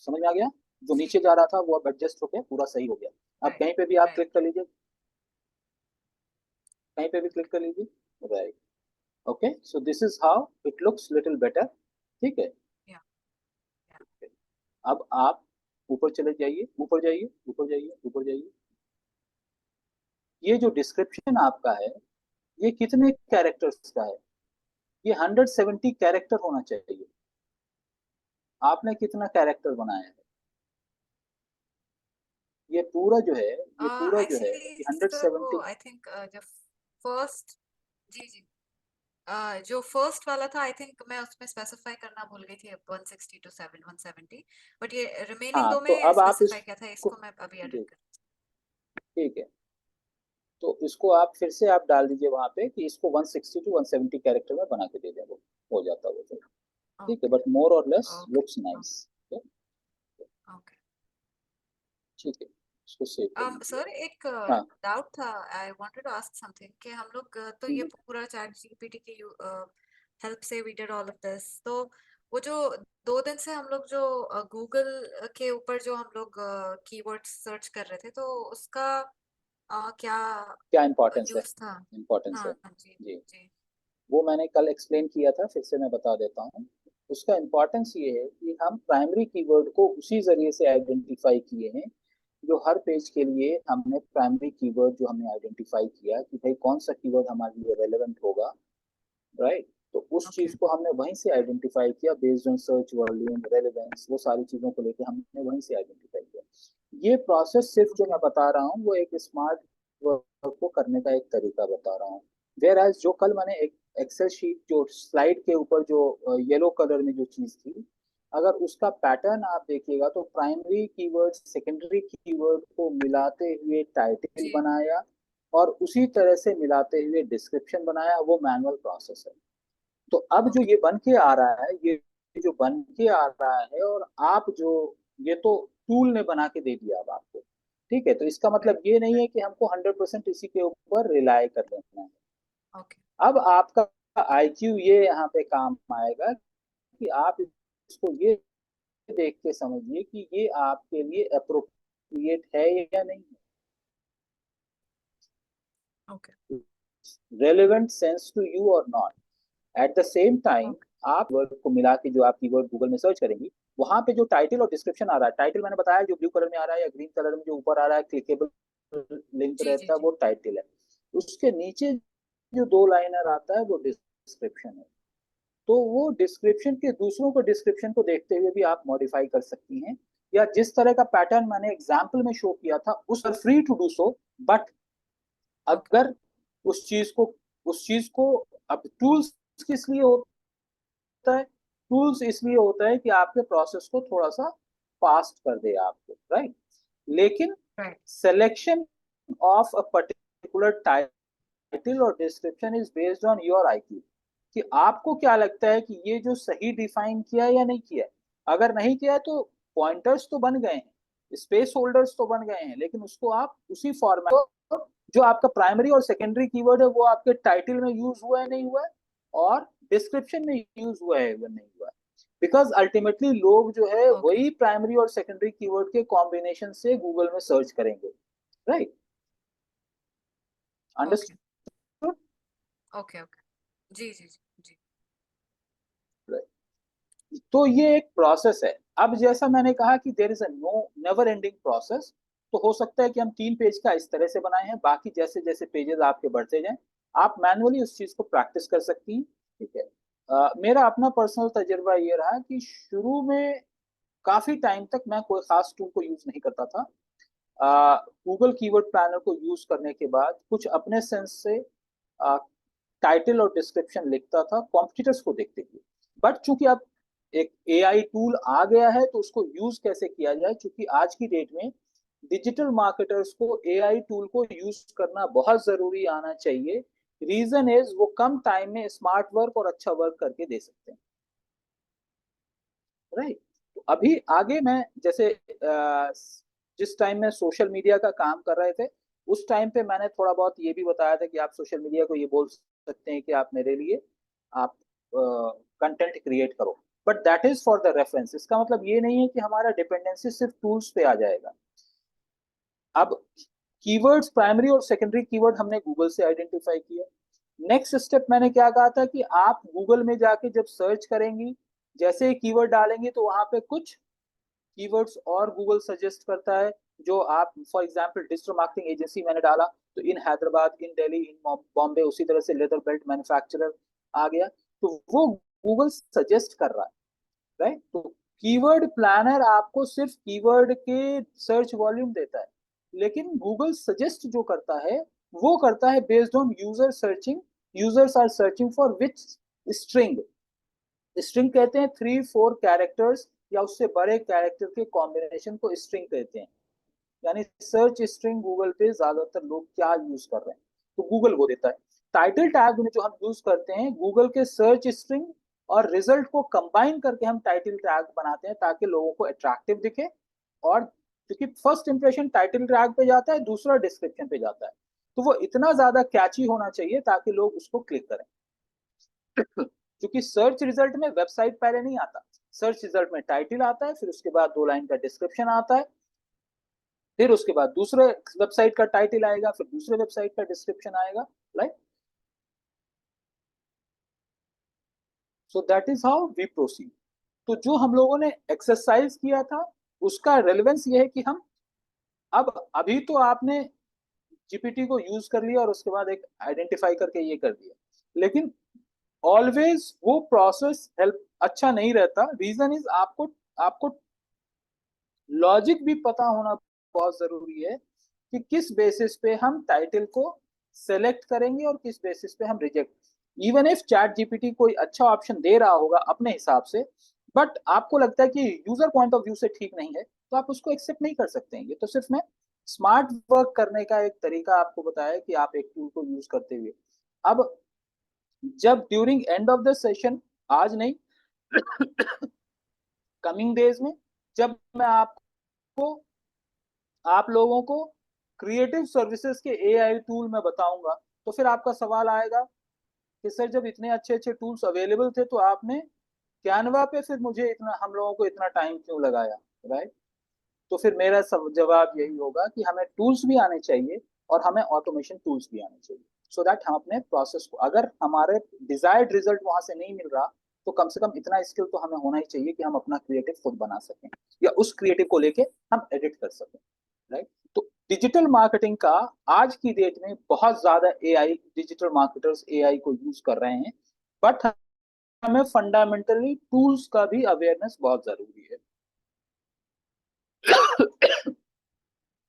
समझ में आ गया? जो जी नीचे जा रहा था वो अब एडजस्ट हो गया, पूरा सही हो गया। अब राइट कहीं पे भी आप राइट क्लिक कर लीजिए, कहीं पे भी क्लिक कर लीजिए, right, okay, so this is how it looks little better. ठीक है, या अब आप ऊपर चले जाइए, ऊपर जाइए, ऊपर जाइए, ऊपर जाइए। ये जो डिस्क्रिप्शन आपका है, ये कितने कैरेक्टर्स का है? ये 170 कैरेक्टर होना चाहिए। आपने कितना कैरेक्टर बनाया है? ये पूरा जो है, ये पूरा जो है, एक्चुअली ये सर वो 170। आई थिंक जब फर्स्ट जी जी जो फर्स्ट वाला था आई थिंक मैं उसमें स्पेसिफाई करना भूल गई थी 160 टू 170 बट ये रिमेनिंग हाँ दो तो में अब आप स्पेसिफाई किया था इसको इसको मैं अभी एडिट देख, कर ठीक है, तो इसको आप फिर से आप डाल दीजिए वहां पे कि इसको 160 टू 170 कैरेक्टर में बना के दे दें, वो हो जाता वो तो। ठीक है, ओके बट मोर और less okay looks nice. Okay ठीक है, इसको सेव कर लीजिए। सर एक हाँ, डाउट था I wanted to ask something कि हम लोग तो ये पूरा चैट जीपीटी की हेल्प से we did all of this तो वो जो 2 दिन से हम लोग जो गूगल के ऊपर जो हम लोग कीवर्ड्स सर्च कर रहे थे तो उसका क्या क्या इम्पोर्टेंस है? यूज था इम्पोर्टेंस है, हाँ जी जी, जी वो मैंने कल एक्सप्लेन किया था, फिर से मैं बता देता हूँ। उसका इम्पोर्टेंस ये है कि हम प्राइमरी कीवर्ड को उसी जरिए से आइडेंटिफाई किए हैं, जो हर पेज के लिए हमने प्राइमरी कीवर्ड जो हमने आइडेंटिफाई किया कि भाई कौन सा कीवर्ड हमारे लिए रेलेवेंट होगा, राइट, तो उस ओके चीज को हमने वहीं से आइडेंटिफाई किया, based on search volume, relevance, वो सारी चीजों को लेके हमने वहीं से आइडेंटिफाई किया। ये प्रोसेस सिर्फ जो ओके मैं बता रहा हूँ वो एक स्मार्ट वर्क को करने का एक तरीका बता रहा हूँ। वेयर एज जो कल मैंने एक एक्सेल शीट जो स्लाइड के ऊपर जो येलो कलर में जो चीज थी, अगर उसका पैटर्न आप देखिएगा तो प्राइमरी कीवर्ड सेकेंडरी कीवर्ड को मिलाते हुए टाइटल जी बनाया और उसी तरह से मिलाते हुए डिस्क्रिप्शन बनाया, वो मैनुअल प्रोसेस है। तो अब जो ओके ये बन के आ रहा है, ये जो बन के आ रहा है, और आप जो, ये तो टूल ने बना के दे दिया अब आपको। ठीक है, तो इसका राइट मतलब ये नहीं है कि हमको 100% इसी के ऊपर रिलाय कर लेना है। ओके अब आपका आईक्यू ये यहाँ पे काम आएगा कि आप इसको ये देख के समझिए कि ये आपके लिए अप्रोप्रिएट है या नहीं, okay relevant sense to you और not. At the same time okay आप वर्ड को मिला के जो आप कीवर्ड गूगल में सर्च करेंगी, वहां पे जो टाइटल और डिस्क्रिप्शन आ रहा है, टाइटल मैंने बताया जो ब्लू कलर में आ रहा है या ग्रीन कलर में जो ऊपर आ रहा है क्लिकेबल लिंक जी जी रहता है, जी वो टाइटल है। उसके नीचे जो 2 लाइनर आता है वो डिस्क्रिप्शन है। तो वो डिस्क्रिप्शन के दूसरों को डिस्क्रिप्शन को देखते हुए भी आप मॉडिफाई कर सकती हैं, या जिस तरह का पैटर्न मैंने एग्जाम्पल में शो किया था उस free to do so. But okay अगर उस चीज को अब टूल्स किस लिए होता है? टूल्स इसलिए होता है कि आपके प्रोसेस को थोड़ा सा फास्ट कर दे आपको, राइट, लेकिन right selection of a particular title और description is based on your IQ, कि आपको क्या लगता है कि ये जो सही डिफाइन किया या नहीं किया। अगर नहीं किया तो पॉइंटर्स तो बन गए हैं, स्पेस होल्डर्स तो बन गए हैं, लेकिन उसको आप उसी फॉर्मेट जो आपका प्राइमरी और सेकेंडरी कीवर्ड है वो आपके टाइटल में यूज हुआ है नहीं हुआ है, और डिस्क्रिप्शन में यूज हुआ है या नहीं हुआ है, बिकॉज अल्टीमेटली लोग जो है Okay. वही प्राइमरी और सेकेंडरी कीवर्ड के कॉम्बिनेशन से गूगल में सर्च करेंगे, राइट? अंडरस्टूड? ओके ओके, जी जी जी जी। तो ये एक प्रोसेस है। अब जैसा मैंने कहा कि there is a no never ending process, तो हो सकता है कि हम 3 पेज का इस तरह से बनाए हैं, बाकी जैसे जैसे पेजेस आपके बढ़ते जाएं आप मैनुअली उस चीज को प्रैक्टिस कर सकती हैं, ठीक है? मेरा अपना पर्सनल तजुर्बा ये रहा कि शुरू में काफी टाइम तक मैं कोई खास टूल को यूज नहीं करता था। गूगल कीवर्ड प्लानर को यूज करने के बाद कुछ अपने सेंस से टाइटल और डिस्क्रिप्शन लिखता था कॉम्पिटिटर्स को देखते हुए। बट चूंकि अब एक एआई टूल आ गया है तो उसको यूज कैसे किया जाए, क्योंकि आज की डेट में डिजिटल मार्केटर्स को एआई टूल को यूज करना बहुत जरूरी आना चाहिए। रीजन इज वो कम टाइम में स्मार्ट वर्क और अच्छा वर्क करके दे सकते हैं, राइट? तो अभी आगे मैं जैसे जिस टाइम में सोशल मीडिया का काम कर रहे थे उस टाइम पे मैंने थोड़ा बहुत ये भी बताया था कि आप सोशल मीडिया को ये बोल सकते हैं कि आप मेरे लिए आप कंटेंट क्रिएट करो, but that is for the reference. इसका मतलब ये नहीं है कि हमारा डिपेंडेंसी सिर्फ टूल्स पे आ जाएगा। अब कीवर्ड्स प्राइमरी और सेकेंडरी कीवर्ड हमने गूगल से आइडेंटिफाई किया। नेक्स्ट स्टेप मैंने क्या कहा था कि आप गूगल में जाके जब सर्च करेंगी, जैसे ही कीवर्ड डालेंगे तो वहां पे कुछ कीवर्ड्स और गूगल सजेस्ट करता है जो आप, for example digital marketing agency मैंने डाला तो इन हैदराबाद, इन दिल्ली, इन बॉम्बे, उसी तरह से लेदर बेल्ट मैन्युफैक्चरर आ गया, तो वो गूगल सजेस्ट कर रहा है, राइट? तो कीवर्ड प्लानर आपको सिर्फ कीवर्ड के सर्च वॉल्यूम देता है, लेकिन गूगल सजेस्ट जो करता है वो करता है based on user searching. Users are searching for which string. String कहते हैं 3-4 कैरेक्टर्स या उससे बड़े कैरेक्टर के कॉम्बिनेशन को स्ट्रिंग कहते हैं। यानी सर्च स्ट्रिंग गूगल पे ज्यादातर लोग क्या यूज कर रहे हैं तो गूगल वो देता है। टाइटल टैग में जो हम यूज करते हैं गूगल के सर्च स्ट्रिंग और रिजल्ट को कंबाइन करके हम टाइटल टैग बनाते हैं ताकि लोगों को अट्रैक्टिव दिखे, और क्योंकि फर्स्ट इंप्रेशन टाइटल टैग पे जाता है, दूसरा डिस्क्रिप्शन पे जाता है, तो वो इतना ज्यादा कैची होना चाहिए ताकि लोग उसको क्लिक करें। क्योंकि सर्च रिजल्ट में वेबसाइट पहले नहीं आता, सर्च रिजल्ट में टाइटल आता है, फिर उसके बाद 2 लाइन का डिस्क्रिप्शन आता है, फिर उसके बाद दूसरे वेबसाइट का टाइटल आएगा, फिर दूसरे वेबसाइट का डिस्क्रिप्शन आएगा, right? So that is how we proceed. तो जो हम लोगों ने एक्सरसाइज किया था उसका रेलेवेंस ये है कि हम अब अभी तो आपने जीपीटी को यूज कर लिया और उसके बाद एक आइडेंटिफाई करके ये कर दिया, लेकिन ऑलवेज वो प्रोसेस हेल्प अच्छा नहीं रहता। रीजन इज आपको आपको लॉजिक भी पता होना बहुत जरूरी है कि किस बेसिस पे हम टाइटल को सेलेक्ट करेंगे और किस बेसिस पे हम reject. Even if chat GPT कोई अच्छा ऑप्शन दे रहा होगा अपने हिसाब से, बट आपको लगता है कि यूजर पॉइंट ऑफ व्यू से ठीक नहीं है तो आप उसको एक्सेप्ट नहीं कर सकते हैं। ये तो सिर्फ मैं स्मार्ट वर्क करने का एक तरीका आपको बताया कि आप एक टूल को यूज करते हुए। अब जब during end of the session, आज नहीं कमिंग डेज में, जब मैं आपको आप लोगों को क्रिएटिव सर्विसेज के एआई टूल में बताऊंगा तो फिर आपका सवाल आएगा कि सर जब इतने अच्छे अच्छे टूल्स अवेलेबल थे तो आपने कैनवा पे फिर मुझे इतना, हम लोगों को इतना टाइम क्यों लगाया, राइट? तो फिर मेरा सब जवाब यही होगा कि हमें टूल्स भी आने चाहिए और हमें ऑटोमेशन टूल्स भी आने चाहिए, सो दैट हम अपने प्रोसेस को, अगर हमारे डिजायर्ड रिजल्ट वहां से नहीं मिल रहा तो कम से कम इतना स्किल तो हमें होना ही चाहिए कि हम अपना क्रिएटिव खुद बना सकें या उस क्रिएटिव को लेके हम एडिट कर सकें, राइट? तो डिजिटल मार्केटिंग का आज की डेट में बहुत ज्यादा एआई, डिजिटल मार्केटर्स एआई को यूज कर रहे हैं, बट हमें फंडामेंटली टूल्स का भी अवेयरनेस बहुत जरूरी है।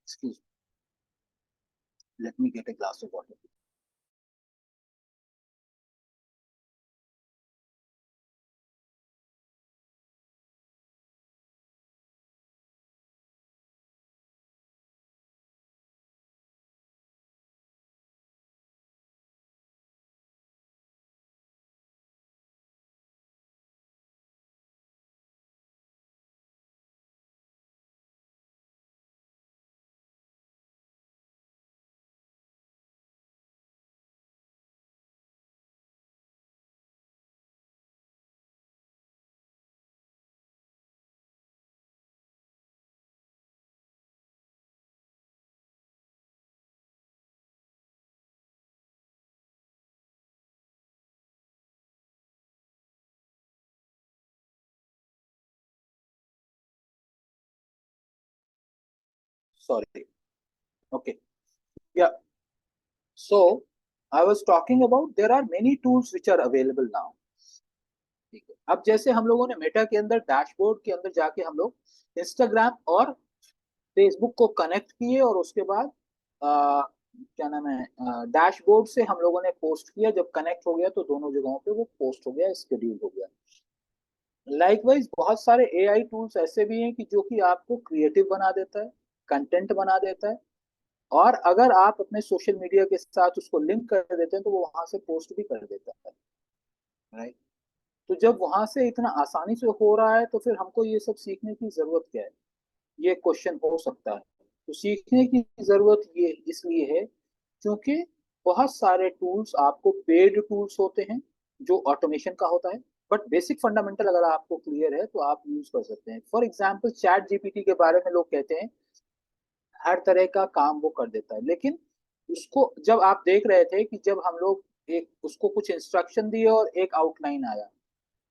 Excuse me. Let me get a glass of water. sorry. Okay. Yeah. So I was talking about there are many tools which are available now. ठीक है, अब जैसे हम लोगों ने मेटा के अंदर डैशबोर्ड के अंदर जाके हम लोग इंस्टाग्राम और फेसबुक को कनेक्ट किए और उसके बाद क्या नाम है, डैशबोर्ड से हम लोगों ने पोस्ट किया, जब कनेक्ट हो गया तो दोनों जगहों पे वो पोस्ट हो गया, शेड्यूल हो गया। लाइकवाइज बहुत सारे एआई टूल्स ऐसे भी हैं कि जो कि आपको क्रिएटिव बना देता है, कंटेंट बना देता है, और अगर आप अपने सोशल मीडिया के साथ उसको लिंक कर देते हैं तो वो वहां से पोस्ट भी कर देता है, राइट। तो जब वहां से इतना आसानी से हो रहा है तो फिर हमको ये सब सीखने की जरूरत क्या है, ये क्वेश्चन हो सकता है। तो सीखने की जरूरत ये इसलिए है क्योंकि बहुत सारे टूल्स आपको पेड टूल्स होते हैं जो ऑटोमेशन का होता है, बट बेसिक फंडामेंटल अगर आपको क्लियर है तो आप यूज कर सकते हैं। फॉर एग्जाम्पल चैट जीपीटी के बारे में लोग कहते हैं हर तरह का काम वो कर देता है, लेकिन उसको जब आप देख रहे थे कि जब हम लोग एक उसको कुछ इंस्ट्रक्शन दिए और एक आउटलाइन आया,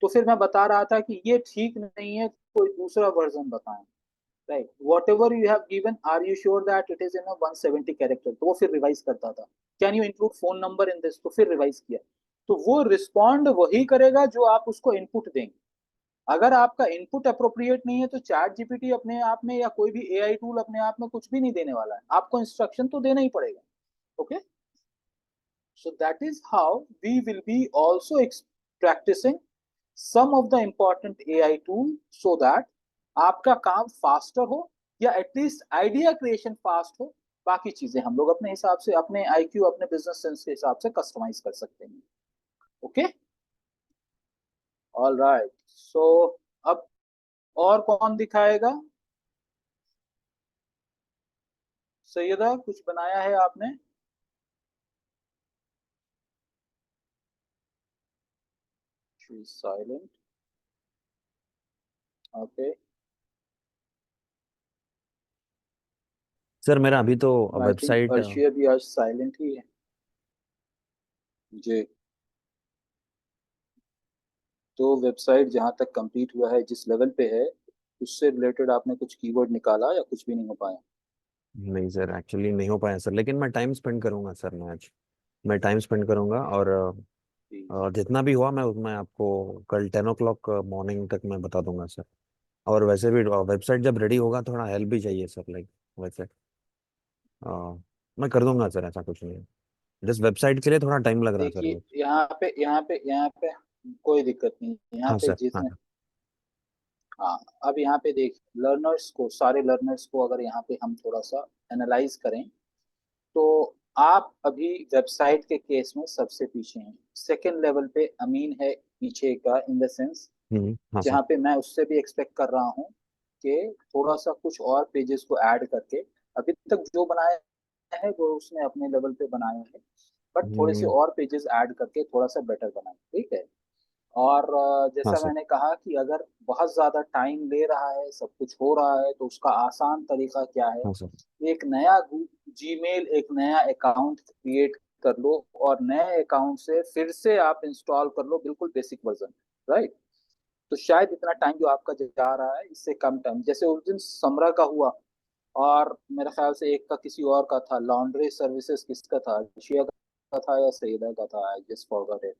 तो फिर मैं बता रहा था कि ये ठीक नहीं है, कोई दूसरा वर्जन बताएं, right. Whatever you have given, are you sure that it is in 170 character, तो वो फिर रिवाइज करता था। Can you include phone number in this, तो फिर रिवाइज किया। तो वो रिस्पॉन्ड वही करेगा जो आप उसको इनपुट देंगे। अगर आपका इनपुट अप्रोप्रिएट नहीं है तो चैट जीपीटी अपने आप में या कोई भी एआई टूल अपने आप में कुछ भी नहीं देने वाला है, आपको इंस्ट्रक्शन तो देना ही पड़ेगा। Okay, so that is how we will be also practicing some of the important AI tool so that आपका काम फास्टर हो या एटलीस्ट आइडिया क्रिएशन फास्ट हो। बाकी चीजें हम लोग अपने हिसाब से, अपने आईक्यू, अपने बिजनेस सेंस के हिसाब से कस्टमाइज कर सकते हैं। Okay, all right. सो अब और कौन दिखाएगा? सैयदा, कुछ बनाया है आपने? She is silent. Okay. Sir मेरा अभी तो I think वेबसाइट अर्शिया भी आज साइलेंट ही है जी। तो वेबसाइट जहां तक कंप्लीट हुआ है, जिस लेवल पे है, उससे रिलेटेड आपने कुछ कीवर्ड निकाला या कुछ भी नहीं हो पाया? नहीं सर, एक्चुअली नहीं हो पाया सर, लेकिन मैं टाइम स्पेंड करूंगा सर। मैं टाइम स्पेंड करूंगा और जी। जितना भी हुआ मैं आपको कल 10 o'clock मॉर्निंग तक मैं बता दूंगा सर। और वैसे भी वेबसाइट जब रेडी होगा थोड़ा हेल्प भी चाहिए सर, लाइक वैसे मैं कर दूंगा सर, ऐसा कुछ नहीं है। जिस वेबसाइट के लिए थोड़ा टाइम लग रहा है सर देखिए वो। यहाँ पे कोई दिक्कत नहीं, यहाँ हाँ पे सर, हाँ जितने, हाँ। हाँ, अब यहाँ पे देख, लर्नर्स को, सारे लर्नर्स को अगर यहाँ पे हम थोड़ा सा एनालाइज करें तो आप अभी वेबसाइट के केस में सबसे पीछे हैं। सेकेंड लेवल पे अमीन है पीछे का, इन द सेंस हाँ सर। जहाँ पे मैं उससे भी एक्सपेक्ट कर रहा हूँ कि थोड़ा सा कुछ और पेजेस को ऐड करके, अभी तक जो बनाया है वो उसने अपने लेवल पे बनाया है, बट थोड़े से हम्म, और पेजेस ऐड करके थोड़ा सा बेटर बनाए, ठीक है। और हाँ जैसा सर, मैंने कहा कि अगर बहुत ज्यादा टाइम ले रहा है, सब कुछ हो रहा है, तो उसका आसान तरीका क्या है, हाँ सर। एक नया जीमेल, एक नया अकाउंट क्रिएट कर लो और नए अकाउंट से फिर से आप इंस्टॉल कर लो बिल्कुल बेसिक वर्जन, राइट। तो शायद इतना टाइम जो आपका जा रहा है इससे कम टाइम, जैसे उस दिन समरा का हुआ, और मेरे ख्याल से एक का किसी और का था, लॉन्ड्री सर्विसेज किसका था, शिया का था या सईदा का था, I just forgot it,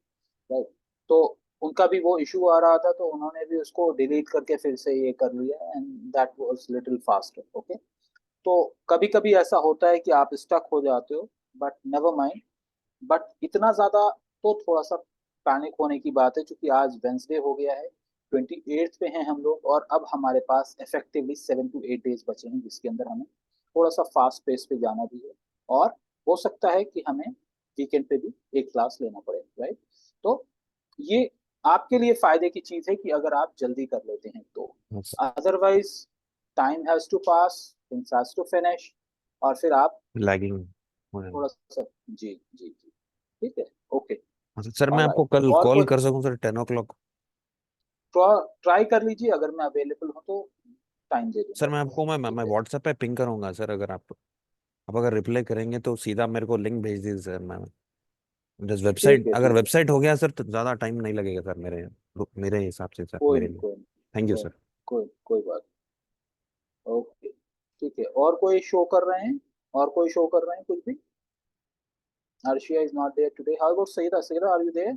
right. तो उनका भी वो इशू आ रहा था, तो उन्होंने भी उसको डिलीट करके फिर से ये कर लिया, and that was little faster. Okay, तो कभी कभी ऐसा होता है कि आप स्टक हो जाते हो, बट नेवर माइंड। बट इतना ज्यादा तो थोड़ा सा पैनिक होने की बात है, क्योंकि आज वेंसडे हो गया है, 28th पे हैं हम लोग, और अब हमारे पास इफेक्टिवली 7 to 8 डेज बचे हैं, जिसके अंदर हमें थोड़ा सा फास्ट पेस पे जाना भी है, और हो सकता है कि हमें वीकेंड पे भी एक क्लास लेना पड़े, राइट। तो ये आपके लिए फायदे की चीज है कि अगर आप जल्दी कर लेते हैं तो, हाँ sir. Otherwise time has to pass, things has to finish, और फिर आप लैगिंग हो थोड़ा जाएगा। सा, जी जी जी, ठीक है, ओके, हाँ सर, मैं ऑलराइट। आपको कल और कॉल कोई कर सकूं सर 10 o'clock? ट्राई कर लीजिए, अगर मैं अवेलेबल हूँ तो टाइम दे सर दूंगा, मैं आपको मैं ठीक है। व्हाट्सएप पे पिंग करूंगा सर, अगर आप अगर रिप्लाई करेंगे तो सीधा मेरे को लिंक भेज दीजिए सर। मैं जिस ठीक वेबसाइट, है, अगर ठीक है, वेबसाइट हो गया सर तो ज़्यादा टाइम नहीं लगेगा सर, मेरे हिसाब से सर, कोई मेरे नहीं, लिए। कोई नहीं, थैंक यू कोई सर। कोई कोई बात, ओके, ठीक है, और कोई शो कर रहे हैं, और कोई शो कर रहे हैं कुछ भी? Arshia is not there today. How about Saida? Saida, are you there?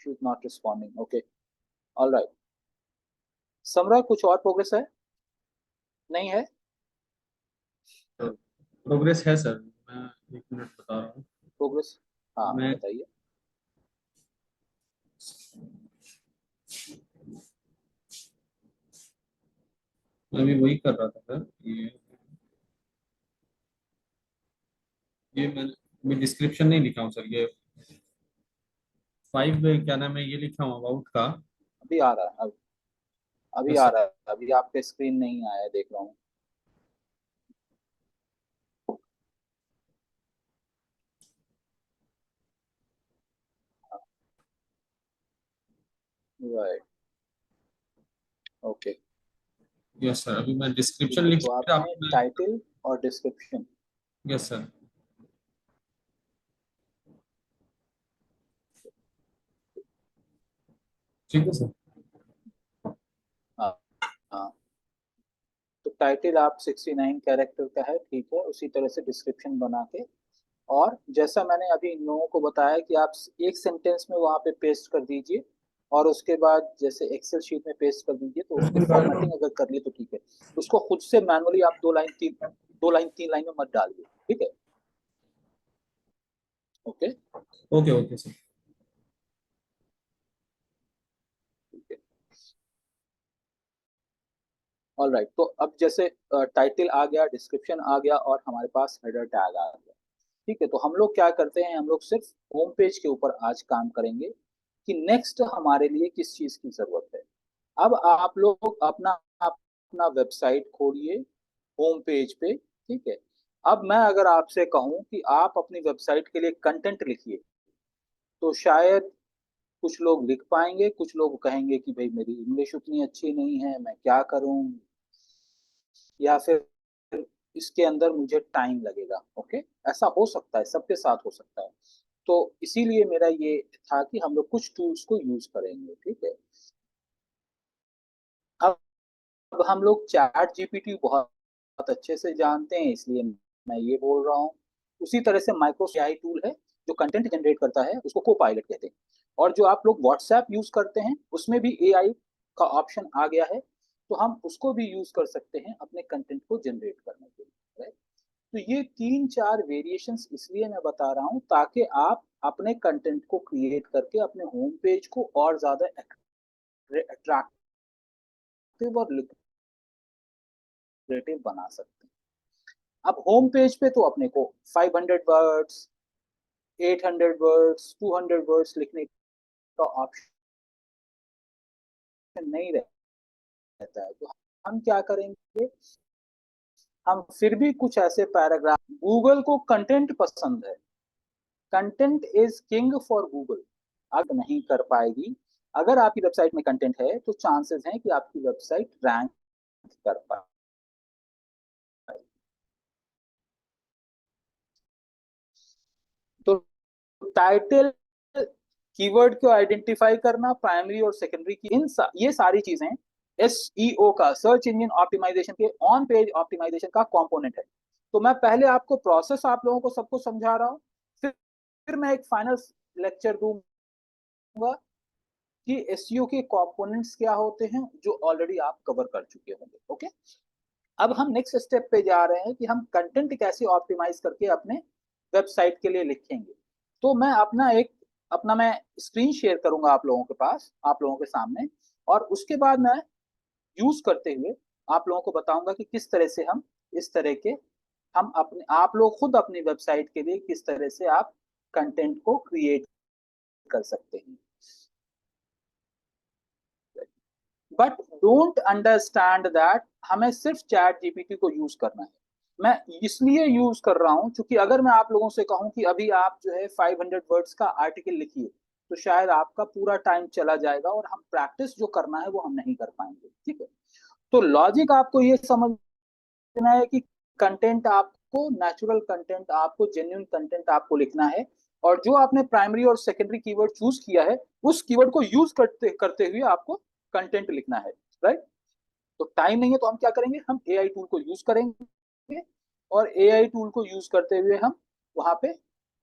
She's not responding. Okay. All right. समरा, कुछ और प्रोग्रेस है? नहीं है? प्रोग्रेस है सर, मैं 1 मिनट बता रहा हूँ। प्रोग्रेस, हाँ मैं बताइए। मैं भी वही कर रहा था सर। ये मैं डिस्क्रिप्शन नहीं लिखा हूँ सर, ये 5 क्या नाम है, ये लिखा हूँ अबाउट का। अभी आ रहा है, अभी बस आ सर, रहा है, अभी आपके स्क्रीन नहीं आया, देख रहा हूँ। Right, okay. यस सर, अभी मैं डिस्क्रिप्शन ठीक है, लिख तो फिर आपने आपको। टाइटल और डिस्क्रिप्शन, यस सर। ठीक है सर। हाँ हाँ, तो टाइटल आप 69 कैरेक्टर का है, ठीक है, उसी तरह से डिस्क्रिप्शन बना के, और जैसा मैंने अभी इन लोगों को बताया कि आप एक सेंटेंस में वहां पे पेस्ट कर दीजिए, और उसके बाद जैसे एक्सेल शीट में पेस्ट कर दीजिए, तो उसकी फॉर्मेटिंग अगर कर लिए तो ठीक है। उसको खुद से मैनुअली आप 2 लाइन 3 लाइन में मत डालिए, ठीक है? Okay, okay okay sir. ठीक है, ऑल राइट। तो अब जैसे टाइटल आ गया, डिस्क्रिप्शन आ गया, और हमारे पास हेडर टैग आ गया, ठीक है, तो हम लोग क्या करते हैं, हम लोग सिर्फ होम पेज के ऊपर आज काम करेंगे कि नेक्स्ट हमारे लिए किस चीज की जरूरत है। अब आप लोग अपना अपना वेबसाइट खोलिए होम पेज पे, ठीक है। अब मैं अगर आपसे कहूं कि आप अपनी वेबसाइट के लिए कंटेंट लिखिए, तो शायद कुछ लोग लिख पाएंगे, कुछ लोग कहेंगे कि भाई मेरी इंग्लिश उतनी अच्छी नहीं है, मैं क्या करूं, या फिर इसके अंदर मुझे टाइम लगेगा। ओके, ऐसा हो सकता है, सबके साथ हो सकता है। तो इसीलिए मेरा ये था कि हम लोग कुछ टूल्स को यूज करेंगे, ठीक है। अब हम लोग चैट जीपीटी बहुत अच्छे से जानते हैं, इसलिए मैं ये बोल रहा हूँ। उसी तरह से माइक्रोसॉफ्ट एआई टूल है जो कंटेंट जनरेट करता है, उसको को पायलट कहते हैं। और जो आप लोग व्हाट्सएप यूज करते हैं, उसमें भी एआई का ऑप्शन आ गया है, तो हम उसको भी यूज कर सकते हैं अपने कंटेंट को जनरेट करने के लिए, राइट? तो ये 3-4 वेरिएशंस इसलिए मैं बता रहा हूँ ताकि आप अपने कंटेंट को क्रिएट करके अपने होम पेज को और ज्यादा अट्रैक्टिव और लुक्रेटिव बना सकते हैं। अब होम पेज पे तो अपने को 500 वर्ड्स, 800 वर्ड्स, 200 वर्ड्स लिखने का ऑप्शन नहीं रहता है, तो हम क्या करेंगे, हम फिर भी कुछ ऐसे पैराग्राफ, गूगल को कंटेंट पसंद है, content is king for Google. अगर नहीं कर पाएगी, अगर आपकी वेबसाइट में कंटेंट है, तो चांसेस हैं कि आपकी वेबसाइट रैंक कर पाए। तो टाइटल, कीवर्ड को आइडेंटिफाई करना, प्राइमरी और सेकेंडरी की ये सारी चीजें एसईओ का, सर्च इंजन ऑप्टिमाइजेशन के, ऑन पेज ऑप्टिमाइजेशन का कंपोनेंट है। तो मैं पहले आपको प्रोसेस आप लोगों को सबको समझा रहा हूँ, फिर मैं एक फाइनल लेक्चर दूंगा कि एसईओ के कंपोनेंट्स क्या होते हैं, जो ऑलरेडी आप कवर कर चुके होंगे। ओके, अब हम नेक्स्ट स्टेप पे जा रहे हैं कि हम कंटेंट कैसे ऑप्टिमाइज करके अपने वेबसाइट के लिए लिखेंगे। तो मैं स्क्रीन शेयर करूंगा आप लोगों के पास, आप लोगों के सामने, और उसके बाद मैं यूज करते हुए आप लोगों को बताऊंगा कि किस तरह से हम इस तरह के हम अपने आप लोग खुद अपनी वेबसाइट के लिए किस तरह से आप कंटेंट को क्रिएट कर सकते हैं। बट डोंट अंडरस्टैंड दैट हमें सिर्फ चैट जीपीटी को यूज करना है। मैं इसलिए यूज कर रहा हूं क्योंकि अगर मैं आप लोगों से कहूं कि अभी आप जो है 500 वर्ड्स का आर्टिकल लिखिए, तो शायद आपका पूरा टाइम चला जाएगा और हम प्रैक्टिस जो करना है वो हम नहीं कर पाएंगे, ठीक है। तो लॉजिक आपको ये समझना है कि कंटेंट आपको नेचुरल कंटेंट, आपको जेन्युइन कंटेंट आपको लिखना है, और जो आपने प्राइमरी और सेकेंडरी कीवर्ड चूज किया है, उस कीवर्ड को यूज करते करते हुए आपको कंटेंट लिखना है, राइट? तो टाइम नहीं है तो हम क्या करेंगे, हम एआई टूल को यूज करेंगे और एआई टूल को यूज करते हुए हम वहां पे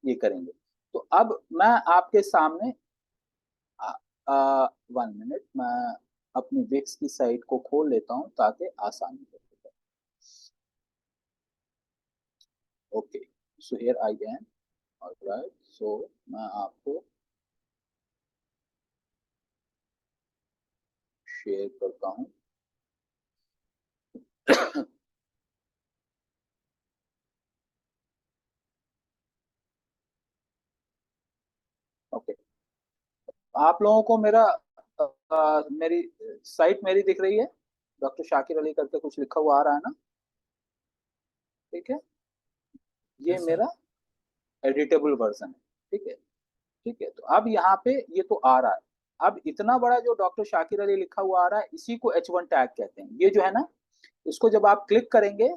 ये करेंगे। तो अब मैं आपके सामने 1 मिनट, मैं अपनी विक्स की साइट को खोल लेता हूं ताकि आसानी हो। Okay, so here I am, alright. So मैं आपको शेयर करता हूं। ओके, आप लोगों को मेरी साइट मेरी दिख रही है? डॉक्टर शाकिर अली करके कुछ लिखा हुआ आ रहा है ना? ठीक है, ये मेरा एडिटेबल वर्जन है। ठीक है, ठीक है। तो अब यहाँ पे ये तो आ रहा है। अब इतना बड़ा जो डॉक्टर शाकिर अली लिखा हुआ आ रहा है, इसी को H1 टैग कहते हैं। ये जो है ना, इसको जब आप क्लिक करेंगे,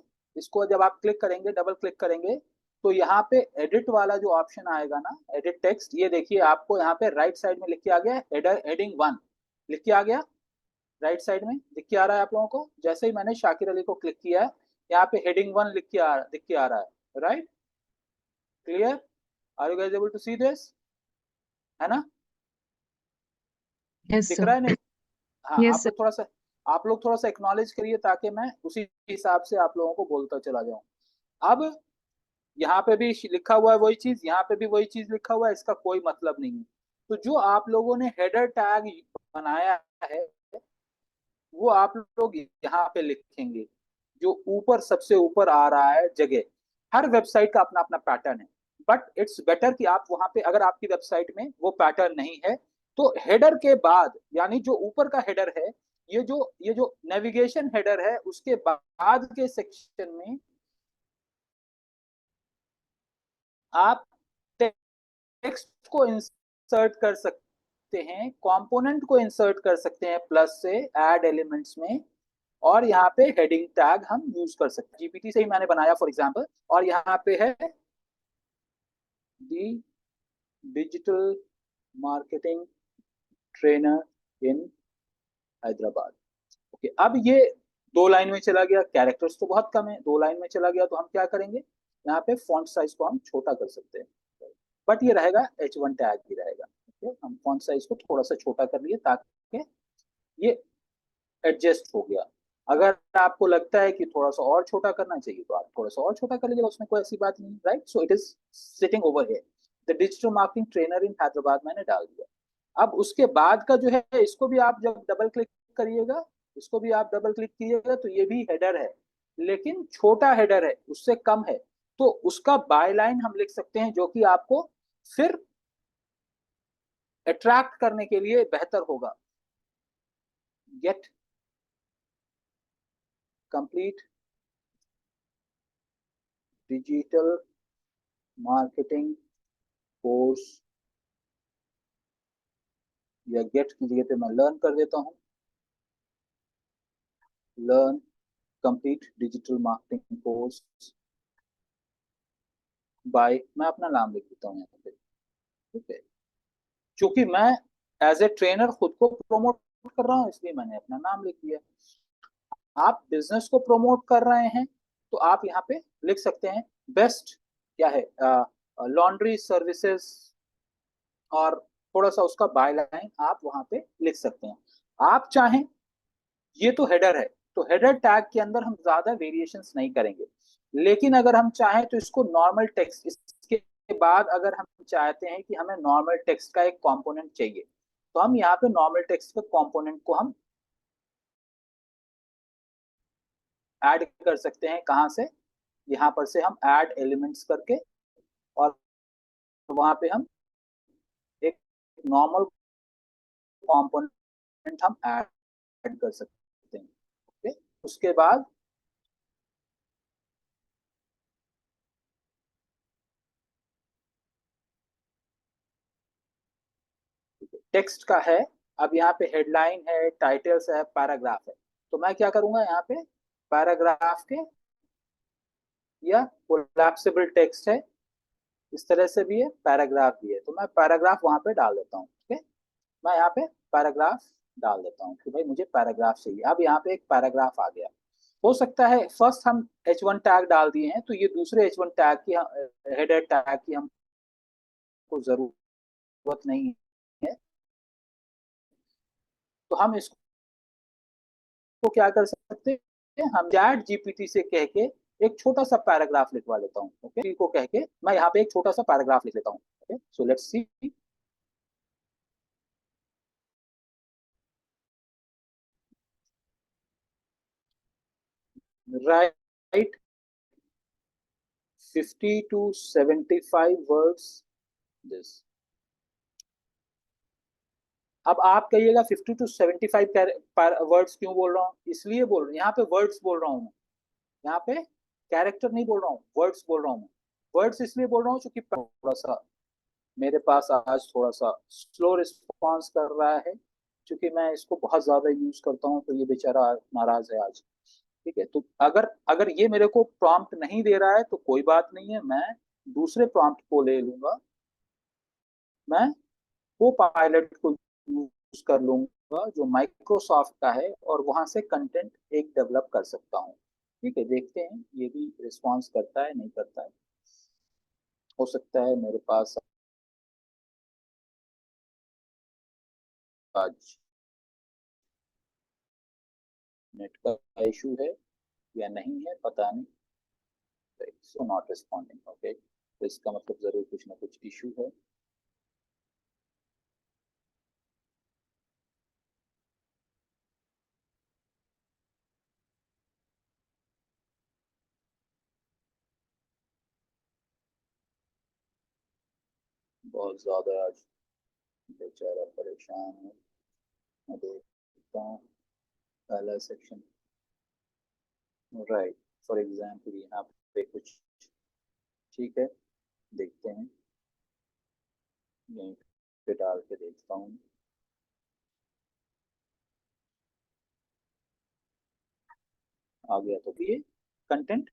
डबल क्लिक करेंगे, तो यहाँ पे एडिट वाला जो ऑप्शन आएगा ना, एडिट टेक्स्ट, ये देखिए आपको यहाँ पे राइट साइड में लिख के आ गया हेडिंग 1 लिख के आ गया। राइट साइड में दिख के आ रहा है आप लोगों को। जैसे ही मैंने शाकिर अली को क्लिक किया है, यहाँ पे हेडिंग 1 दिख के आ रहा है। Right, clear? Are you guys able to see this? है ना? Yes, दिख sir. रहा है नहीं? हाँ, Yes, sir. आप लोग थोड़ा सा एक्नॉलेज करिए ताकि मैं उसी हिसाब से आप लोगों को बोलता चला जाऊं। अब यहाँ पे भी लिखा हुआ है वही चीज, यहाँ पे भी वही चीज लिखा हुआ है, इसका कोई मतलब नहीं है। तो जो आप लोगों ने हेडर टैग बनाया है वो आप लोग यहाँ पे लिखेंगे, जो ऊपर सबसे ऊपर आ रहा है जगह। हर वेबसाइट का अपना अपना पैटर्न है, बट इट्स बेटर कि आप वहां पे, अगर आपकी वेबसाइट में वो पैटर्न नहीं है, तो हेडर के बाद, यानी जो ऊपर का हेडर है, ये जो नेविगेशन हेडर है, उसके बाद के सेक्शन में आप टेक्स्ट को इंसर्ट कर सकते हैं, कंपोनेंट को इंसर्ट कर सकते हैं प्लस से ऐड एलिमेंट्स में, और यहाँ पे हेडिंग टैग हम यूज कर सकते हैं। जीपीटी से ही मैंने बनाया फॉर एग्जांपल, और यहाँ पे है the digital marketing trainer in Hyderabad. Okay, अब ये 2 लाइन में चला गया, कैरेक्टर्स तो बहुत कम है, 2 लाइन में चला गया, तो हम क्या करेंगे, यहाँ पे फॉन्ट साइज को हम छोटा कर सकते हैं, बट ये रहेगा H1 टैग ही रहेगा। ओके, हम फॉन्ट साइज को थोड़ा सा छोटा कर लिए ताकि ये एडजस्ट हो गया। अगर आपको लगता है कि थोड़ा सा और छोटा करना चाहिए तो आप थोड़ा सा और छोटा कर लीजिएगा, उसमें कोई ऐसी बात नहीं, right? So it is sitting over here, the digital marketing trainer in Hyderabad मैंने डाल दिया। अब उसके बाद का जो है, इसको भी आप जब डबल क्लिक करिएगा, इसको भी आप डबल क्लिक कीजिएगा, तो ये भी हेडर है, लेकिन छोटा हेडर है, उससे कम है। तो उसका बाय लाइन हम लिख सकते हैं, जो कि आपको फिर अट्रैक्ट करने के लिए बेहतर होगा। Get complete digital marketing course, या गेट की जगह पे मैं लर्न कर देता हूं, learn complete digital marketing course by, मैं अपना नाम लिख देता हूँ यहाँ पे। ठीक है, क्योंकि मैं एज ए ट्रेनर खुद को प्रमोट कर रहा हूँ, इसलिए मैंने अपना नाम लिख दिया। आप बिजनेस को प्रमोट कर रहे हैं तो आप यहाँ पे लिख सकते हैं बेस्ट क्या है, लॉन्ड्री सर्विसेज, और थोड़ा सा उसका बाय लाइन आप वहां पे लिख सकते हैं। आप चाहें, ये तो हेडर है, तो हेडर टैग के अंदर हम ज्यादा वेरिएशंस नहीं करेंगे, लेकिन अगर हम चाहें तो इसको नॉर्मल टेक्स्ट, इसके बाद अगर हम चाहते हैं कि हमें नॉर्मल टेक्स्ट का एक कंपोनेंट चाहिए, तो हम यहाँ पे नॉर्मल टेक्स्ट के कंपोनेंट को हम ऐड कर सकते हैं। कहाँ से? यहाँ पर से हम ऐड एलिमेंट्स करके, और वहां पे हम एक नॉर्मल कंपोनेंट हम ऐड कर सकते हैं। ओके, उसके बाद टेक्स्ट का है, अब यहाँ पे हेडलाइन है, टाइटल्स है, पैराग्राफ है, तो मैं क्या करूंगा, यहाँ पे पैराग्राफ के, या कोलैप्सिबल टेक्स्ट है, इस तरह से भी है, पैराग्राफ भी है, तो मैं पैराग्राफ वहां पे डाल देता हूँ। ठीक है, मैं यहाँ पे पैराग्राफ डाल देता हूँ कि भाई मुझे पैराग्राफ चाहिए। अब यहाँ पे एक पैराग्राफ आ गया। हो सकता है फर्स्ट हम H1 टैग डाल दिए हैं, तो ये दूसरे H1 टैग की, हेडर टैग की हमको जरूरत नहीं है। तो हम इसको क्या कर सकते हैं, हम चैट जीपीटी से कह के एक छोटा सा पैराग्राफ लिखवा लेता हूँ। ओके, को कह के मैं यहाँ पे एक छोटा सा पैराग्राफ लिख लेता हूँ। Okay, so let's see. Right 50 to 75 words this। अब आप कहिएगा 50 to 75 वर्ड्स क्यों बोल रहा हूँ? इसलिए बोल रहा हूँ, यहाँ पे वर्ड्स बोल रहा हूँ मैं, यहाँ पे कैरेक्टर नहीं बोल रहा हूँ, वर्ड्स बोल रहा हूँ मैं। वर्ड्स इसलिए बोल रहा हूँ क्योंकि थोड़ा सा मेरे पास आज थोड़ा सा स्लो रिस्पॉन्स कर रहा है, क्योंकि मैं इसको बहुत ज्यादा यूज करता हूँ, तो ये बेचारा नाराज है आज। ठीक है, तो अगर अगर ये मेरे को प्रॉम्प्ट नहीं दे रहा है तो कोई बात नहीं है, मैं दूसरे प्रॉम्प्ट को ले लूंगा, मैं वो पायलट को यूज कर लूंगा जो माइक्रोसॉफ्ट का है, और वहां से कंटेंट एक डेवलप कर सकता हूँ। ठीक है, देखते हैं ये भी रिस्पॉन्स करता है नहीं करता है। हो सकता है मेरे पास आज नेट का इशू है या नहीं है, पता नहीं। So not responding. ओके, तो इसका मतलब जरूर कुछ ना कुछ इशू है। बहुत ज्यादा आज बेचारा परेशान है। मैं देखता हूँ पहला सेक्शन। राइट, फॉर एग्जाम्पल यहाँ पे कुछ ठीक है, देखते हैं, यहीं पे डाल के देखता हूँ। आ गया तो ये content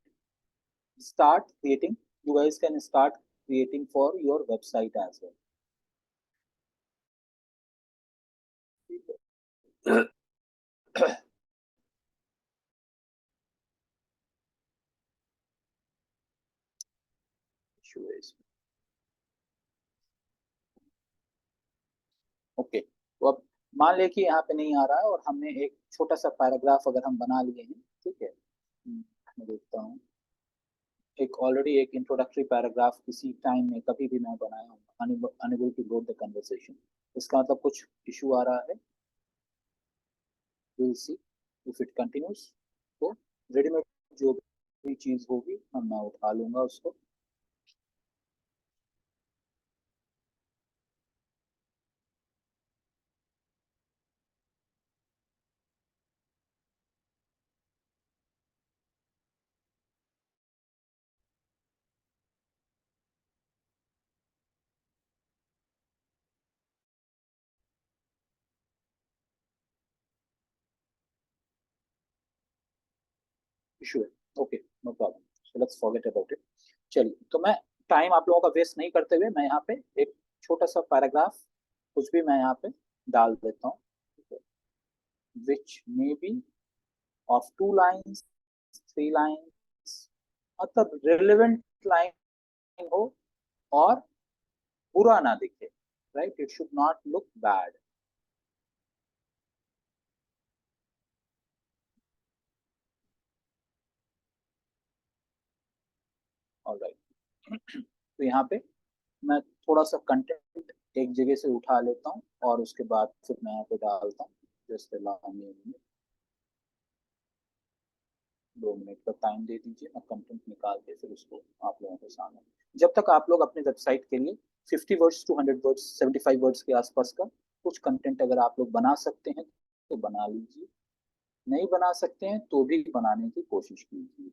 start creating, you guys can start creating for your website as well। Okay, तो अब मान ले कि यहाँ पे नहीं आ रहा है और हमने एक छोटा सा पैराग्राफ अगर हम बना लिए हैं। ठीक है, मैं देखता हूँ, एक ऑलरेडी एक इंट्रोडक्टरी पैराग्राफ किसी टाइम में कभी भी मैं बनाया हूँ, unable to load the conversation. इसका मतलब कुछ इशू आ रहा है। Will see if it continues. तो रेडीमेड जो भी चीज होगी मैं उठा लूंगा उसको। इशू है, okay, no problem, so let's forget about it. चलिए, तो मैं टाइम आप लोगों का वेस्ट नहीं करते हुए मैं यहाँ पे एक छोटा सा पैराग्राफ कुछ भी मैं यहाँ पे डाल देता हूँ, which may be of 2 lines, 3 lines, मतलब रिलेवेंट लाइन हो और बुरा ना दिखे। Right, it should not look bad. Alright, तो यहाँ पे मैं थोड़ा सा कंटेंट एक जगह से उठा लेता हूँ और उसके बाद फिर मैं यहाँ पे डालता हूँ। जस्ट अलाउ मी 2 मिनट का टाइम दे दीजिए, मैं कंटेंट निकाल के फिर उसको आप लोगों के सामने, जब तक आप लोग अपने वेबसाइट के लिए 50 वर्ड्स टू 100 वर्ड्स 75 वर्ड्स के आसपास का कुछ कंटेंट अगर आप लोग बना सकते हैं तो बना लीजिए, नहीं बना सकते हैं तो भी बनाने की कोशिश कीजिए।